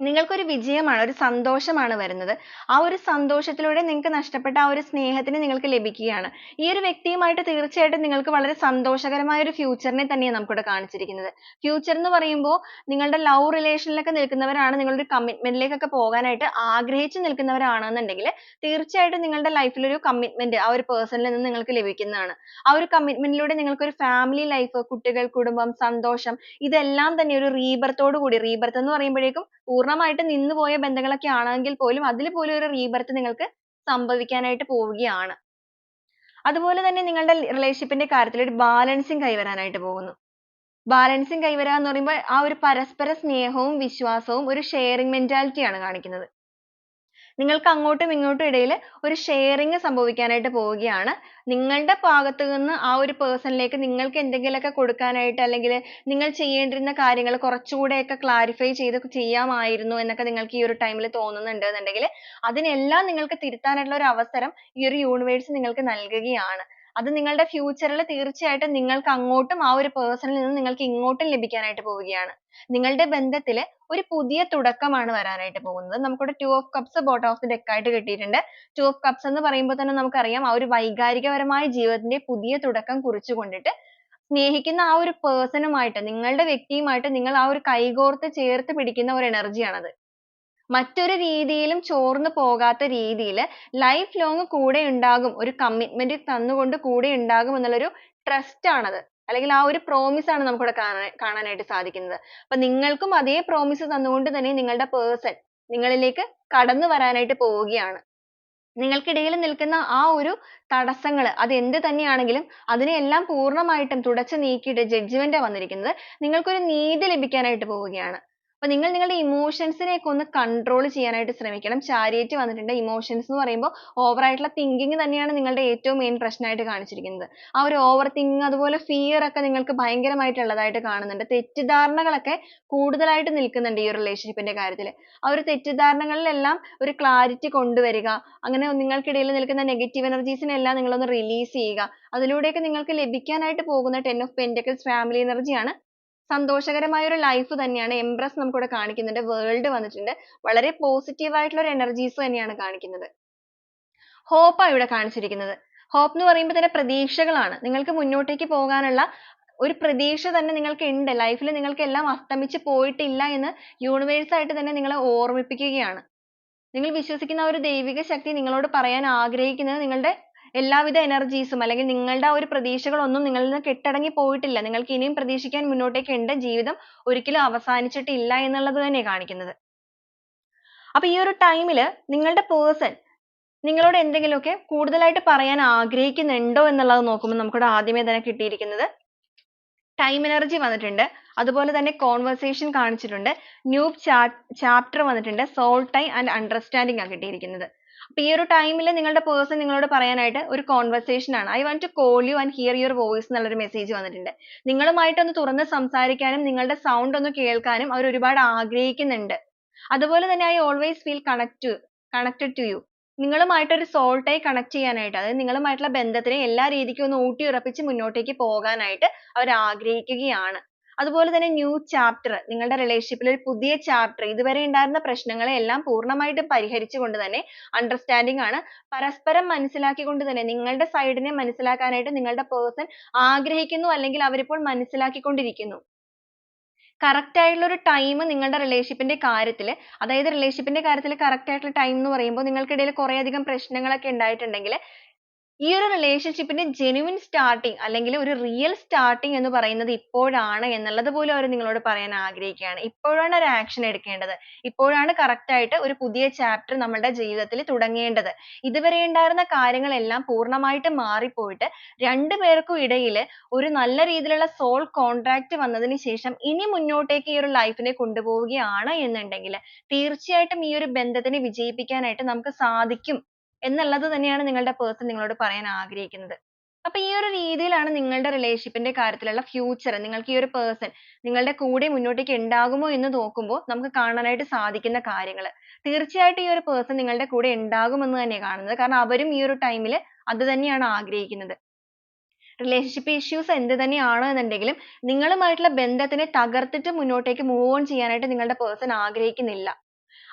നിങ്ങൾക്കൊരു വിജയമാണ്, ഒരു സന്തോഷമാണ് വരുന്നത്. ആ ഒരു സന്തോഷത്തിലൂടെ നിങ്ങൾക്ക് നഷ്ടപ്പെട്ട ആ ഒരു സ്നേഹത്തിന് നിങ്ങൾക്ക് ലഭിക്കുകയാണ്. ഈ ഒരു വ്യക്തിയുമായിട്ട് തീർച്ചയായിട്ടും നിങ്ങൾക്ക് വളരെ സന്തോഷകരമായ ഒരു ഫ്യൂച്ചറിനെ തന്നെയാണ് നമുക്കിവിടെ കാണിച്ചിരിക്കുന്നത്. ഫ്യൂച്ചർ എന്ന് പറയുമ്പോൾ നിങ്ങളുടെ ലവ് റിലേഷനിലൊക്കെ നിൽക്കുന്നവരാണ്, നിങ്ങളൊരു കമ്മിറ്റ്മെന്റിലേക്കൊക്കെ പോകാനായിട്ട് ആഗ്രഹിച്ചു നിൽക്കുന്നവരാണെന്നുണ്ടെങ്കിൽ തീർച്ചയായിട്ടും നിങ്ങളുടെ ലൈഫിൽ ഒരു കമ്മിറ്റ്മെന്റ് ആ ഒരു പേഴ്സണിൽ നിന്ന് നിങ്ങൾക്ക് ലഭിക്കുന്നതാണ്. ആ ഒരു കമ്മിറ്റ്മെന്റിലൂടെ നിങ്ങൾക്ക് ഒരു ഫാമിലി ലൈഫ്, കുട്ടികൾ, കുടുംബം, സന്തോഷം ഇതെല്ലാം തന്നെ ഒരു റീബർത്തോടു കൂടി, റീബർത്ത് എന്ന് പറയുമ്പോഴേക്കും പൂർണ്ണമായിട്ട് നിന്നുപോയ ബന്ധങ്ങളൊക്കെ ആണെങ്കിൽ പോലും അതിൽ പോലും ഒരു റീബർത്ത് നിങ്ങൾക്ക് സംഭവിക്കാനായിട്ട് പോവുകയാണ്. അതുപോലെ തന്നെ നിങ്ങളുടെ റിലേഷൻഷിപ്പിന്റെ കാര്യത്തിൽ ഒരു ബാലൻസിങ് കൈവരാനായിട്ട് പോകുന്നു. ബാലൻസിങ് കൈവരുക എന്ന് പറയുമ്പോൾ ആ ഒരു പരസ്പര സ്നേഹവും വിശ്വാസവും ഒരു ഷെയറിംഗ് മെന്റാലിറ്റി ആണ് കാണിക്കുന്നത്. നിങ്ങൾക്ക് അങ്ങോട്ടും ഇങ്ങോട്ടും ഇടയിൽ ഒരു ഷെയറിംഗ് സംഭവിക്കാനായിട്ട് പോവുകയാണ്. നിങ്ങളുടെ ഭാഗത്ത് നിന്ന് ആ ഒരു പേഴ്സണിലേക്ക് നിങ്ങൾക്ക് എന്തെങ്കിലുമൊക്കെ കൊടുക്കാനായിട്ട് അല്ലെങ്കിൽ നിങ്ങൾ ചെയ്യേണ്ടിരുന്ന കാര്യങ്ങൾ കുറച്ചുകൂടെയൊക്കെ ക്ലാരിഫൈ ചെയ്ത് ചെയ്യാമായിരുന്നു എന്നൊക്കെ നിങ്ങൾക്ക് ഈ ഒരു ടൈമിൽ തോന്നുന്നുണ്ട് എന്നുണ്ടെങ്കിൽ അതിനെല്ലാം നിങ്ങൾക്ക് തിരുത്താനായിട്ടുള്ള ഒരു അവസരം ഈ ഒരു യൂണിവേഴ്സ് നിങ്ങൾക്ക് നൽകുകയാണ്. അത് നിങ്ങളുടെ ഫ്യൂച്ചറിൽ തീർച്ചയായിട്ടും നിങ്ങൾക്ക് അങ്ങോട്ടും ആ ഒരു പേഴ്സണിൽ നിന്ന് നിങ്ങൾക്ക് ഇങ്ങോട്ടും ലഭിക്കാനായിട്ട് പോവുകയാണ്. നിങ്ങളുടെ ബന്ധത്തിൽ ഒരു പുതിയ തുടക്കമാണ് വരാനായിട്ട് പോകുന്നത്. നമുക്കിവിടെ two of cups bottom of the deck ആയിട്ട് കിട്ടിയിട്ടുണ്ട്. two of cups എന്ന് പറയുമ്പോൾ തന്നെ നമുക്കറിയാം ആ ഒരു വൈകാരികപരമായ ജീവിതത്തിന്റെ പുതിയ തുടക്കം കുറിച്ചുകൊണ്ടിട്ട് സ്നേഹിക്കുന്ന ആ ഒരു പേഴ്സണുമായിട്ട്, നിങ്ങളുടെ വ്യക്തിയുമായിട്ട് നിങ്ങൾ ആ ഒരു കൈകോർത്ത് ചേർത്ത് പിടിക്കുന്ന ഒരു എനർജിയാണത്. മറ്റൊരു രീതിയിലും ചോർന്നു പോകാത്ത രീതിയിൽ ലൈഫ് ലോങ് കൂടെ ഉണ്ടാകും, ഒരു കമ്മിറ്റ്മെന്റ് തന്നുകൊണ്ട് കൂടെ ഉണ്ടാകും എന്നുള്ളൊരു ട്രസ്റ്റ് ആണത്. അല്ലെങ്കിൽ ആ ഒരു പ്രോമിസ് ആണ് നമുക്കിവിടെ കാണാനായിട്ട് സാധിക്കുന്നത്. അപ്പൊ നിങ്ങൾക്കും അതേ പ്രോമിസ് തന്നുകൊണ്ട് തന്നെ നിങ്ങളുടെ പേഴ്സൺ നിങ്ങളിലേക്ക് കടന്നു വരാനായിട്ട് പോവുകയാണ്. നിങ്ങൾക്കിടയിൽ നിൽക്കുന്ന ആ ഒരു തടസ്സങ്ങൾ അത് എന്ത് തന്നെയാണെങ്കിലും അതിനെയെല്ലാം പൂർണ്ണമായിട്ടും തുടച്ചു നീക്കിയിട്ട് ജഡ്ജ്മെന്റ് വന്നിരിക്കുന്നത്. നിങ്ങൾക്കൊരു നീതി ലഭിക്കാനായിട്ട് പോവുകയാണ്. അപ്പൊ നിങ്ങൾ നിങ്ങളുടെ ഇമോഷൻസിനെ ഒക്കെ ഒന്ന് കൺട്രോൾ ചെയ്യാനായിട്ട് ശ്രമിക്കണം. ചാരിയറ്റ് വന്നിട്ടുണ്ട്. ഇമോഷൻസ് എന്ന് പറയുമ്പോൾ ഓവർ ആയിട്ടുള്ള തിങ്കിങ് തന്നെയാണ് നിങ്ങളുടെ ഏറ്റവും മെയിൻ പ്രശ്നമായിട്ട് കാണിച്ചിരിക്കുന്നത്. ആ ഒരു ഓവർ തിങ്കിങ് അതുപോലെ ഫിയർ ഒക്കെ നിങ്ങൾക്ക് ഭയങ്കരമായിട്ടുള്ളതായിട്ട് കാണുന്നുണ്ട്. തെറ്റിദ്ധാരണകളൊക്കെ കൂടുതലായിട്ട് നിൽക്കുന്നുണ്ട് ഈ ഒരു റിലേഷൻഷിപ്പിന്റെ കാര്യത്തിൽ. ആ ഒരു തെറ്റിദ്ധാരണകളിലെല്ലാം ഒരു ക്ലാരിറ്റി കൊണ്ടുവരിക. അങ്ങനെ നിങ്ങൾക്കിടയിൽ നിൽക്കുന്ന നെഗറ്റീവ് എനർജീസിനെ എല്ലാം നിങ്ങളൊന്ന് റിലീസ് ചെയ്യുക. അതിലൂടെയൊക്കെ നിങ്ങൾക്ക് ലഭിക്കാനായിട്ട് പോകുന്ന 10 ഓഫ് പെന്റക്കിൾസ് ഫാമിലി എനർജിയാണ്. സന്തോഷകരമായ ഒരു ലൈഫ് തന്നെയാണ്. എംപ്രസ് നമുക്കിവിടെ കാണിക്കുന്നുണ്ട്. വേൾഡ് വന്നിട്ടുണ്ട്. വളരെ പോസിറ്റീവ് ആയിട്ടുള്ള ഒരു എനർജീസ് തന്നെയാണ് കാണിക്കുന്നത്. ഹോപ്പ് ആണ് ഇവിടെ കാണിച്ചിരിക്കുന്നത്. ഹോപ്പ് എന്ന് പറയുമ്പോൾ തന്നെ പ്രതീക്ഷകളാണ്. നിങ്ങൾക്ക് മുന്നോട്ടേക്ക് പോകാനുള്ള ഒരു പ്രതീക്ഷ തന്നെ നിങ്ങൾക്ക് ഉണ്ട്. ലൈഫിൽ നിങ്ങൾക്ക് എല്ലാം അസ്തമിച്ച് പോയിട്ടില്ല എന്ന് യൂണിവേഴ്സ് ആയിട്ട് തന്നെ നിങ്ങളെ ഓർമ്മിപ്പിക്കുകയാണ്. നിങ്ങൾ വിശ്വസിക്കുന്ന ആ ഒരു ദൈവിക ശക്തി നിങ്ങളോട് പറയാൻ ആഗ്രഹിക്കുന്നത് നിങ്ങളുടെ എല്ലാവിധ എനർജീസും അല്ലെങ്കിൽ നിങ്ങളുടെ ആ ഒരു പ്രതീക്ഷകളൊന്നും നിങ്ങളിൽ നിന്ന് കെട്ടടങ്ങി പോയിട്ടില്ല. നിങ്ങൾക്ക് ഇനിയും പ്രതീക്ഷിക്കാൻ മുന്നോട്ടേക്ക് ഉണ്ട്. ജീവിതം ഒരിക്കലും അവസാനിച്ചിട്ടില്ല എന്നുള്ളത് തന്നെയാണ് കാണിക്കുന്നത്. അപ്പൊ ഈ ഒരു ടൈമിൽ നിങ്ങളുടെ പേഴ്സൺ നിങ്ങളോട് എന്തെങ്കിലുമൊക്കെ കൂടുതലായിട്ട് പറയാൻ ആഗ്രഹിക്കുന്നുണ്ടോ എന്നുള്ളത് നോക്കുമ്പോൾ നമുക്കിവിടെ ആദ്യമേ തന്നെ കിട്ടിയിരിക്കുന്നത് ടൈം എനർജി വന്നിട്ടുണ്ട്. അതുപോലെ തന്നെ കോൺവെർസേഷൻ കാണിച്ചിട്ടുണ്ട്. ന്യൂ ചാപ്റ്റർ വന്നിട്ടുണ്ട്. സോൾ ടൈം ആൻഡ് അണ്ടർസ്റ്റാൻഡിംഗ് ആണ് കിട്ടിയിരിക്കുന്നത്. അപ്പൊ ഈ ഒരു ടൈമിൽ നിങ്ങളുടെ പേഴ്സൺ നിങ്ങളോട് പറയാനായിട്ട് ഒരു കോൺവെർസേഷൻ ആണ്. I want to call you and hear your voice എന്നുള്ളൊരു മെസ്സേജ് വന്നിട്ടുണ്ട്. നിങ്ങളുമായിട്ട് ഒന്ന് തുറന്ന് സംസാരിക്കാനും നിങ്ങളുടെ സൗണ്ട് ഒന്ന് കേൾക്കാനും അവർ ഒരുപാട് ആഗ്രഹിക്കുന്നുണ്ട്. അതുപോലെ തന്നെ I always feel connected to you. നിങ്ങളുമായിട്ട് ഒരു സോൾ ടൈ കണക്ട് ചെയ്യാനായിട്ട്, അതായത് നിങ്ങളുമായിട്ടുള്ള ബന്ധത്തിനെ എല്ലാ രീതിക്കും ഒന്ന് ഊട്ടിയുറപ്പിച്ച് മുന്നോട്ടേക്ക് പോകാനായിട്ട് അവർ ആഗ്രഹിക്കുകയാണ്. അതുപോലെ തന്നെ ന്യൂ ചാപ്റ്റർ, നിങ്ങളുടെ റിലേഷൻഷിപ്പിൽ ഒരു പുതിയ ചാപ്റ്റർ, ഇതുവരെ ഉണ്ടായിരുന്ന പ്രശ്നങ്ങളെ എല്ലാം പൂർണ്ണമായിട്ടും പരിഹരിച്ചുകൊണ്ട് തന്നെ അണ്ടർസ്റ്റാൻഡിംഗ് ആണ്. പരസ്പരം മനസ്സിലാക്കിക്കൊണ്ട് തന്നെ നിങ്ങളുടെ സൈഡിനെ മനസ്സിലാക്കാനായിട്ട് നിങ്ങളുടെ പേഴ്സൺ ആഗ്രഹിക്കുന്നു, അല്ലെങ്കിൽ അവരിപ്പോൾ മനസ്സിലാക്കിക്കൊണ്ടിരിക്കുന്നു. കറക്റ്റ് ആയിട്ടുള്ള ഒരു ടൈം നിങ്ങളുടെ റിലേഷൻഷിപ്പിന്റെ കാര്യത്തിൽ, അതായത് റിലേഷൻഷിപ്പിന്റെ കാര്യത്തിൽ കറക്റ്റ് ആയിട്ടുള്ള ടൈം എന്ന് പറയുമ്പോൾ നിങ്ങൾക്കിടയിൽ കുറേയധികം പ്രശ്നങ്ങളൊക്കെ ഉണ്ടായിട്ടുണ്ടെങ്കിൽ ഈ ഒരു റിലേഷൻഷിപ്പിന്റെ ജെന്യുവിൻ സ്റ്റാർട്ടിങ് അല്ലെങ്കിൽ ഒരു റിയൽ സ്റ്റാർട്ടിങ് എന്ന് പറയുന്നത് ഇപ്പോഴാണ് എന്നുള്ളത് പോലും അവർ നിങ്ങളോട് പറയാൻ ആഗ്രഹിക്കുകയാണ്. ഇപ്പോഴാണ് ഒരു ആക്ഷൻ എടുക്കേണ്ടത്. ഇപ്പോഴാണ് കറക്റ്റ് ആയിട്ട് ഒരു പുതിയ ചാപ്റ്റർ നമ്മുടെ ജീവിതത്തിൽ തുടങ്ങേണ്ടത്. ഇതുവരെ ഉണ്ടായിരുന്ന കാര്യങ്ങളെല്ലാം പൂർണ്ണമായിട്ട് മാറിപ്പോയിട്ട് രണ്ടുപേർക്കും ഇടയിൽ ഒരു നല്ല രീതിയിലുള്ള സോൾ കോൺട്രാക്ട് വന്നതിന് ശേഷം ഇനി മുന്നോട്ടേക്ക് ഈ ഒരു ലൈഫിനെ കൊണ്ടുപോവുകയാണ് എന്നുണ്ടെങ്കിൽ തീർച്ചയായിട്ടും ഈ ഒരു ബന്ധത്തിനെ വിജയിപ്പിക്കാനായിട്ട് നമുക്ക് സാധിക്കും എന്നുള്ളത് തന്നെയാണ് നിങ്ങളുടെ പേഴ്സൺ നിങ്ങളോട് പറയാൻ ആഗ്രഹിക്കുന്നത്. അപ്പൊ ഈ ഒരു രീതിയിലാണ് നിങ്ങളുടെ റിലേഷൻഷിപ്പിന്റെ കാര്യത്തിലുള്ള ഫ്യൂച്ചർ, നിങ്ങൾക്ക് ഈ ഒരു പേഴ്സൺ നിങ്ങളുടെ കൂടെ മുന്നോട്ടേക്ക് ഉണ്ടാകുമോ എന്ന് നോക്കുമ്പോൾ നമുക്ക് കാണാനായിട്ട് സാധിക്കുന്ന കാര്യങ്ങൾ. തീർച്ചയായിട്ടും ഈ ഒരു പേഴ്സൺ നിങ്ങളുടെ കൂടെ ഉണ്ടാകുമെന്ന് തന്നെയാണ് കാണുന്നത്. കാരണം അവരും ഈ ഒരു ടൈമിൽ അത് തന്നെയാണ് ആഗ്രഹിക്കുന്നത്. റിലേഷൻഷിപ്പ് ഇഷ്യൂസ് എന്ത് തന്നെയാണ് എന്നുണ്ടെങ്കിലും നിങ്ങളുമായിട്ടുള്ള ബന്ധത്തിനെ തകർത്തിട്ട് മുന്നോട്ടേക്ക് മൂവ് ഓൺ ചെയ്യാനായിട്ട് നിങ്ങളുടെ പേഴ്സൺ ആഗ്രഹിക്കുന്നില്ല.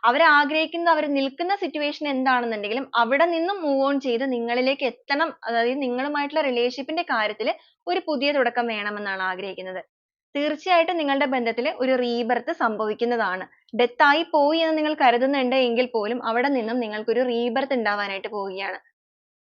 അവർ ആഗ്രഹിക്കുന്നത്, അവർ നിൽക്കുന്ന സിറ്റുവേഷൻ എന്താണെന്നുണ്ടെങ്കിലും അവിടെ നിന്നും മൂവ് ഓൺ ചെയ്ത് നിങ്ങളിലേക്ക് എത്തണം. അതായത് നിങ്ങളുമായിട്ടുള്ള റിലേഷൻഷിപ്പിന്റെ കാര്യത്തിൽ ഒരു പുതിയ തുടക്കം വേണമെന്നാണ് ആഗ്രഹിക്കുന്നത്. തീർച്ചയായിട്ടും നിങ്ങളുടെ ബന്ധത്തിൽ ഒരു റീബർത്ത് സംഭവിക്കുന്നതാണ്. ഡെത്ത് ആയി പോയി എന്ന് നിങ്ങൾ കരുതുന്നുണ്ട് എങ്കിൽ പോലും അവിടെ നിന്നും നിങ്ങൾക്ക് ഒരു റീബർത്ത് ഉണ്ടാവാനായിട്ട് പോവുകയാണ്.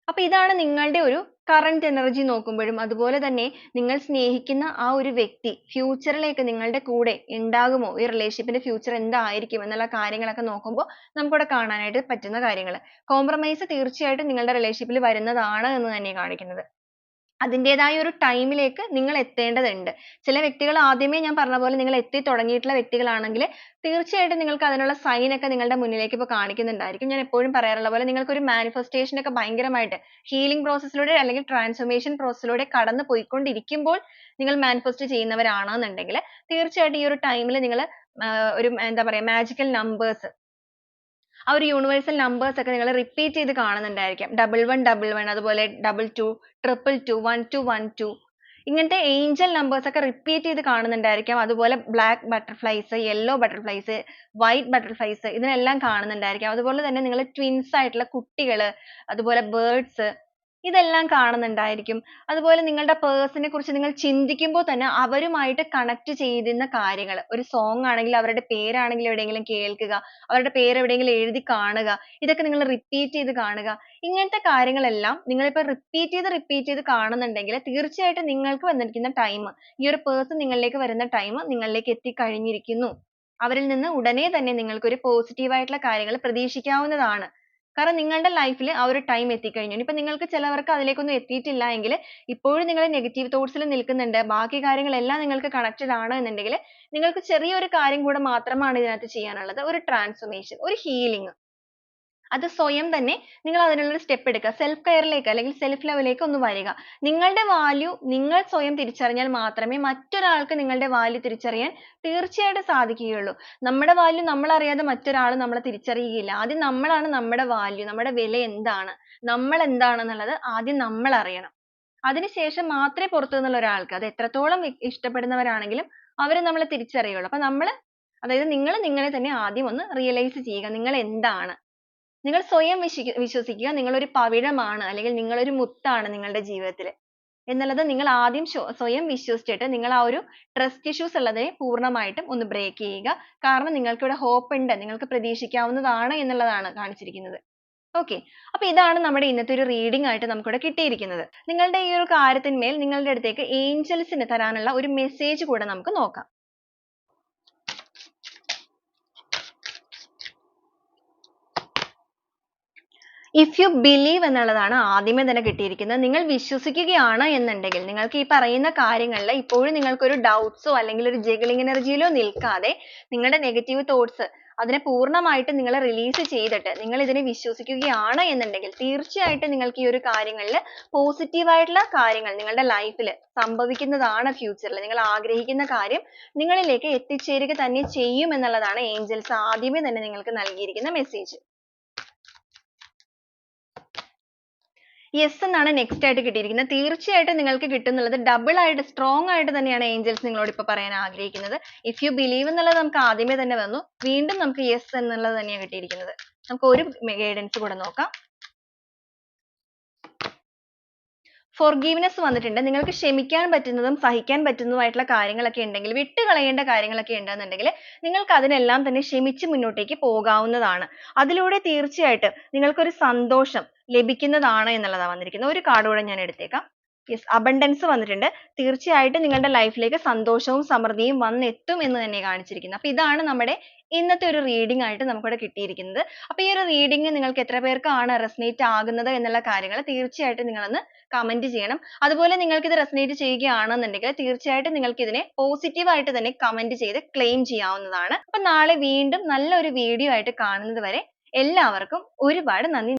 അപ്പൊ ഇതാണ് നിങ്ങളുടെ ഒരു കറന്റ് എനർജി നോക്കുമ്പോഴും, അതുപോലെ തന്നെ നിങ്ങൾ സ്നേഹിക്കുന്ന ആ ഒരു വ്യക്തി ഫ്യൂച്ചറിലേക്ക് നിങ്ങളുടെ കൂടെ ഉണ്ടാകുമോ, ഈ റിലേഷൻഷിപ്പിന്റെ ഫ്യൂച്ചർ എന്തായിരിക്കും എന്നുള്ള കാര്യങ്ങളൊക്കെ നോക്കുമ്പോൾ നമുക്കിവിടെ കാണാനായിട്ട് പറ്റുന്ന കാര്യങ്ങൾ. കോംപ്രമൈസ് തീർച്ചയായിട്ടും നിങ്ങളുടെ റിലേഷൻഷിപ്പിൽ വരുന്നതാണ് എന്ന് തന്നെയാണ് കാണിക്കുന്നത്. അതിന്റേതായ ഒരു ടൈമിലേക്ക് നിങ്ങൾ എത്തേണ്ടതുണ്ട്. ചില വ്യക്തികൾ ആദ്യമേ ഞാൻ പറഞ്ഞ പോലെ നിങ്ങൾ എത്തി തുടങ്ങിയിട്ടുള്ള വ്യക്തികളാണെങ്കിൽ തീർച്ചയായിട്ടും നിങ്ങൾക്ക് അതിനുള്ള സൈൻ ഒക്കെ നിങ്ങളുടെ മുന്നിലേക്ക് ഇപ്പോൾ കാണിക്കുന്നുണ്ടായിരിക്കും. ഞാൻ എപ്പോഴും പറയാറുള്ള പോലെ നിങ്ങൾക്ക് ഒരു മാനിഫെസ്റ്റേഷൻ ഒക്കെ ഭയങ്കരമായിട്ട് ഹീലിംഗ് പ്രോസസ്സിലൂടെ അല്ലെങ്കിൽ ട്രാൻസ്ഫോർമേഷൻ പ്രോസസ്സിലൂടെ കടന്നു പോയിക്കൊണ്ടിരിക്കുമ്പോൾ നിങ്ങൾ മാനിഫെസ്റ്റ് ചെയ്യുന്നവരാണെന്നുണ്ടെങ്കിൽ തീർച്ചയായിട്ടും ഈ ഒരു ടൈമിൽ നിങ്ങൾ ഒരു എന്താ പറയുക മാജിക്കൽ നമ്പേഴ്സ്, ആ ഒരു യൂണിവേഴ്സൽ നമ്പേഴ്സ് ഒക്കെ നിങ്ങൾ റിപ്പീറ്റ് ചെയ്ത് കാണുന്നുണ്ടായിരിക്കാം. 1111, അതുപോലെ 22, 222, 1212, ഇങ്ങനത്തെ ഏഞ്ചൽ നമ്പേഴ്സ് ഒക്കെ റിപ്പീറ്റ് ചെയ്ത് കാണുന്നുണ്ടായിരിക്കാം. അതുപോലെ black butterflies, yellow butterflies, white butterflies ഇതിനെല്ലാം കാണുന്നുണ്ടായിരിക്കാം. അതുപോലെ തന്നെ നിങ്ങൾ ട്വിൻസ് ആയിട്ടുള്ള കുട്ടികൾ, അതുപോലെ ബേർഡ്സ്, ഇതെല്ലാം കാണുന്നുണ്ടായിരിക്കും. അതുപോലെ നിങ്ങളുടെ പേഴ്സണിനെ കുറിച്ച് നിങ്ങൾ ചിന്തിക്കുമ്പോൾ തന്നെ അവരുമായിട്ട് കണക്ട് ചെയ്യുന്ന കാര്യങ്ങൾ, ഒരു സോങ് ആണെങ്കിൽ അവരുടെ പേരാണെങ്കിൽ എവിടെയെങ്കിലും കേൾക്കുക, അവരുടെ പേര് എവിടെയെങ്കിലും എഴുതി കാണുക, ഇതൊക്കെ നിങ്ങൾ റിപ്പീറ്റ് ചെയ്ത് കാണുക. ഇങ്ങനത്തെ കാര്യങ്ങളെല്ലാം നിങ്ങളിപ്പോൾ റിപ്പീറ്റ് ചെയ്ത് കാണുന്നുണ്ടെങ്കിൽ തീർച്ചയായിട്ടും നിങ്ങൾക്ക് വന്നിരിക്കുന്ന ടൈം, ഈ ഒരു പേഴ്സൺ നിങ്ങളിലേക്ക് വരുന്ന ടൈം നിങ്ങളിലേക്ക് എത്തിക്കഴിഞ്ഞിരിക്കുന്നു. അവരിൽ നിന്ന് ഉടനെ തന്നെ നിങ്ങൾക്ക് ഒരു പോസിറ്റീവ് ആയിട്ടുള്ള കാര്യങ്ങൾ പ്രതീക്ഷിക്കാവുന്നതാണ്. കാരണം നിങ്ങളുടെ ലൈഫിൽ ആ ഒരു ടൈം എത്തിക്കഴിഞ്ഞു. ഇനിയിപ്പോൾ നിങ്ങൾക്ക് ചിലവർക്ക് അതിലേക്കൊന്നും എത്തിയിട്ടില്ല എങ്കിൽ ഇപ്പോഴും നിങ്ങൾ നെഗറ്റീവ് തോട്ട്സിൽ നിൽക്കുന്നുണ്ട്, ബാക്കി കാര്യങ്ങളെല്ലാം നിങ്ങൾക്ക് കണക്റ്റഡ് ആണ് എന്നുണ്ടെങ്കിൽ നിങ്ങൾക്ക് ചെറിയൊരു കാര്യം കൂടെ മാത്രമാണ് ഇതിനകത്ത് ചെയ്യാനുള്ളത്. ഒരു ട്രാൻസ്ഫോർമേഷൻ, ഒരു ഹീലിംഗ്. അത് സ്വയം തന്നെ നിങ്ങൾ അതിനുള്ളൊരു സ്റ്റെപ്പ് എടുക്കുക. സെൽഫ് കെയറിലേക്ക് അല്ലെങ്കിൽ സെൽഫ് ലവിലേക്ക് ഒന്ന് വരിക. നിങ്ങളുടെ വാല്യൂ നിങ്ങൾ സ്വയം തിരിച്ചറിഞ്ഞാൽ മാത്രമേ മറ്റൊരാൾക്ക് നിങ്ങളുടെ വാല്യൂ തിരിച്ചറിയാൻ തീർച്ചയായിട്ടും സാധിക്കുകയുള്ളൂ. നമ്മുടെ വാല്യൂ നമ്മൾ അറിയാതെ മറ്റൊരാൾ നമ്മളെ തിരിച്ചറിയുകയില്ല. ആദ്യം നമ്മളാണ് നമ്മുടെ വാല്യൂ, നമ്മുടെ വില എന്താണ്, നമ്മൾ എന്താണെന്നുള്ളത് ആദ്യം നമ്മൾ അറിയണം. അതിനുശേഷം മാത്രമേ പുറത്തു നിന്നുള്ള ഒരാൾക്ക്, അത് എത്രത്തോളം ഇഷ്ടപ്പെടുന്നവരാണെങ്കിലും അവർ നമ്മളെ തിരിച്ചറിയുള്ളൂ. അപ്പൊ അതായത് നിങ്ങൾ നിങ്ങളെ തന്നെ ആദ്യം ഒന്ന് റിയലൈസ് ചെയ്യുക. നിങ്ങൾ എന്താണ്? നിങ്ങൾ സ്വയം വിശ്വസിക്കുക നിങ്ങൾ ഒരു പവിഴമാണ് അല്ലെങ്കിൽ നിങ്ങൾ ഒരു മുത്താണ് നിങ്ങളുടെ ജീവിതത്തിൽ എന്നുള്ളത് നിങ്ങൾ ആദ്യം സ്വയം വിശ്വസിച്ചിട്ട് നിങ്ങൾ ആ ഒരു ട്രസ്റ്റ് ഇഷ്യൂസ് ഉള്ളതിനെ പൂർണ്ണമായിട്ടും ഒന്ന് ബ്രേക്ക് ചെയ്യുക. കാരണം നിങ്ങൾക്ക് ഇവിടെ ഹോപ്പ് ഉണ്ട്, നിങ്ങൾക്ക് പ്രതീക്ഷിക്കാവുന്നതാണ് എന്നുള്ളതാണ് കാണിച്ചിരിക്കുന്നത്. ഓക്കെ, അപ്പൊ ഇതാണ് നമ്മുടെ ഇന്നത്തെ ഒരു റീഡിംഗ് ആയിട്ട് നമുക്കിവിടെ കിട്ടിയിരിക്കുന്നത്. നിങ്ങളുടെ ഈ ഒരു കാര്യത്തിന്മേൽ നിങ്ങളുടെ അടുത്തേക്ക് ഏഞ്ചൽസിന് തരാനുള്ള ഒരു മെസ്സേജ് കൂടെ നമുക്ക് നോക്കാം. ഇഫ് യു ബിലീവ് എന്നുള്ളതാണ് ആദ്യമേ തന്നെ കിട്ടിയിരിക്കുന്നത്. നിങ്ങൾ വിശ്വസിക്കുകയാണ് എന്നുണ്ടെങ്കിൽ നിങ്ങൾക്ക് ഈ പറയുന്ന കാര്യങ്ങളിൽ ഇപ്പോഴും നിങ്ങൾക്ക് ഒരു ഡൗട്ട്സോ അല്ലെങ്കിൽ ഒരു ജഗ്ലിംഗ് എനർജിയിലോ നിൽക്കാതെ നിങ്ങളുടെ നെഗറ്റീവ് തോട്ട്സ് അതിനെ പൂർണ്ണമായിട്ട് നിങ്ങൾ റിലീസ് ചെയ്തിട്ട് നിങ്ങൾ ഇതിനെ വിശ്വസിക്കുകയാണ് എന്നുണ്ടെങ്കിൽ തീർച്ചയായിട്ടും നിങ്ങൾക്ക് ഈ ഒരു കാര്യങ്ങളിൽ പോസിറ്റീവ് ആയിട്ടുള്ള കാര്യങ്ങൾ നിങ്ങളുടെ ലൈഫിൽ സംഭവിക്കുന്നതാണ്. ഫ്യൂച്ചറിൽ നിങ്ങൾ ആഗ്രഹിക്കുന്ന കാര്യം നിങ്ങളിലേക്ക് എത്തിച്ചേരുക തന്നെ ചെയ്യും എന്നുള്ളതാണ് ഏഞ്ചൽസ് ആദ്യമേ തന്നെ നിങ്ങൾക്ക് നൽകിയിരിക്കുന്ന മെസ്സേജ്. യെസ് എന്നാണ് നെക്സ്റ്റ് ആയിട്ട് കിട്ടിയിരിക്കുന്നത്. തീർച്ചയായിട്ടും നിങ്ങൾക്ക് കിട്ടുന്നുള്ളത് ഡബിൾ ആയിട്ട് സ്ട്രോങ് ആയിട്ട് തന്നെയാണ് ഏഞ്ചൽസ് നിങ്ങളോട് ഇപ്പോൾ പറയാൻ ആഗ്രഹിക്കുന്നത്. ഇഫ് യു ബിലീവ് എന്നുള്ളത് നമുക്ക് ആദ്യമേ തന്നെ വന്നു, വീണ്ടും നമുക്ക് യെസ് എന്നുള്ളത് തന്നെയാണ് കിട്ടിയിരിക്കുന്നത്. നമുക്ക് ഒരു ഗൈഡൻസ് കൂടെ നോക്കാം. ഫോർഗീവ്നെസ് വന്നിട്ടുണ്ട്. നിങ്ങൾക്ക് ക്ഷമിക്കാൻ പറ്റുന്നതും സഹിക്കാൻ പറ്റുന്നതുമായിട്ടുള്ള കാര്യങ്ങളൊക്കെ ഉണ്ടെങ്കിൽ, വിട്ടുകളയേണ്ട കാര്യങ്ങളൊക്കെ ഉണ്ടെന്നുണ്ടെങ്കിൽ നിങ്ങൾക്ക് അതിനെല്ലാം തന്നെ ക്ഷമിച്ച് മുന്നോട്ടേക്ക് പോകാവുന്നതാണ്. അതിലൂടെ തീർച്ചയായിട്ടും നിങ്ങൾക്കൊരു സന്തോഷം ലഭിക്കുന്നതാണ് എന്നുള്ളതാണ് വന്നിരിക്കുന്നത്. ഒരു കാർഡ് കൂടെ ഞാൻ എടുത്തേക്കാം. യെസ്, അബണ്ടൻസ് വന്നിട്ടുണ്ട്. തീർച്ചയായിട്ടും നിങ്ങളുടെ ലൈഫിലേക്ക് സന്തോഷവും സമൃദ്ധിയും വന്നെത്തും എന്ന് തന്നെ കാണിച്ചിരിക്കുന്നത്. അപ്പൊ ഇതാണ് നമ്മുടെ ഇന്നത്തെ ഒരു റീഡിംഗ് ആയിട്ട് നമുക്കിവിടെ കിട്ടിയിരിക്കുന്നത്. അപ്പൊ ഈ ഒരു റീഡിംഗ് നിങ്ങൾക്ക് എത്ര പേർക്കാണ് റെസനേറ്റ് ആകുന്നത് എന്നുള്ള കാര്യങ്ങൾ തീർച്ചയായിട്ടും നിങ്ങളൊന്ന് കമന്റ് ചെയ്യണം. അതുപോലെ നിങ്ങൾക്ക് ഇത് റെസനേറ്റ് ചെയ്യുകയാണെന്നുണ്ടെങ്കിൽ തീർച്ചയായിട്ടും നിങ്ങൾക്ക് ഇതിനെ പോസിറ്റീവ് ആയിട്ട് തന്നെ കമന്റ് ചെയ്ത് ക്ലെയിം ചെയ്യാവുന്നതാണ്. അപ്പൊ നാളെ വീണ്ടും നല്ലൊരു വീഡിയോ ആയിട്ട് കാണുന്നത് വരെ എല്ലാവർക്കും ഒരുപാട് നന്ദി.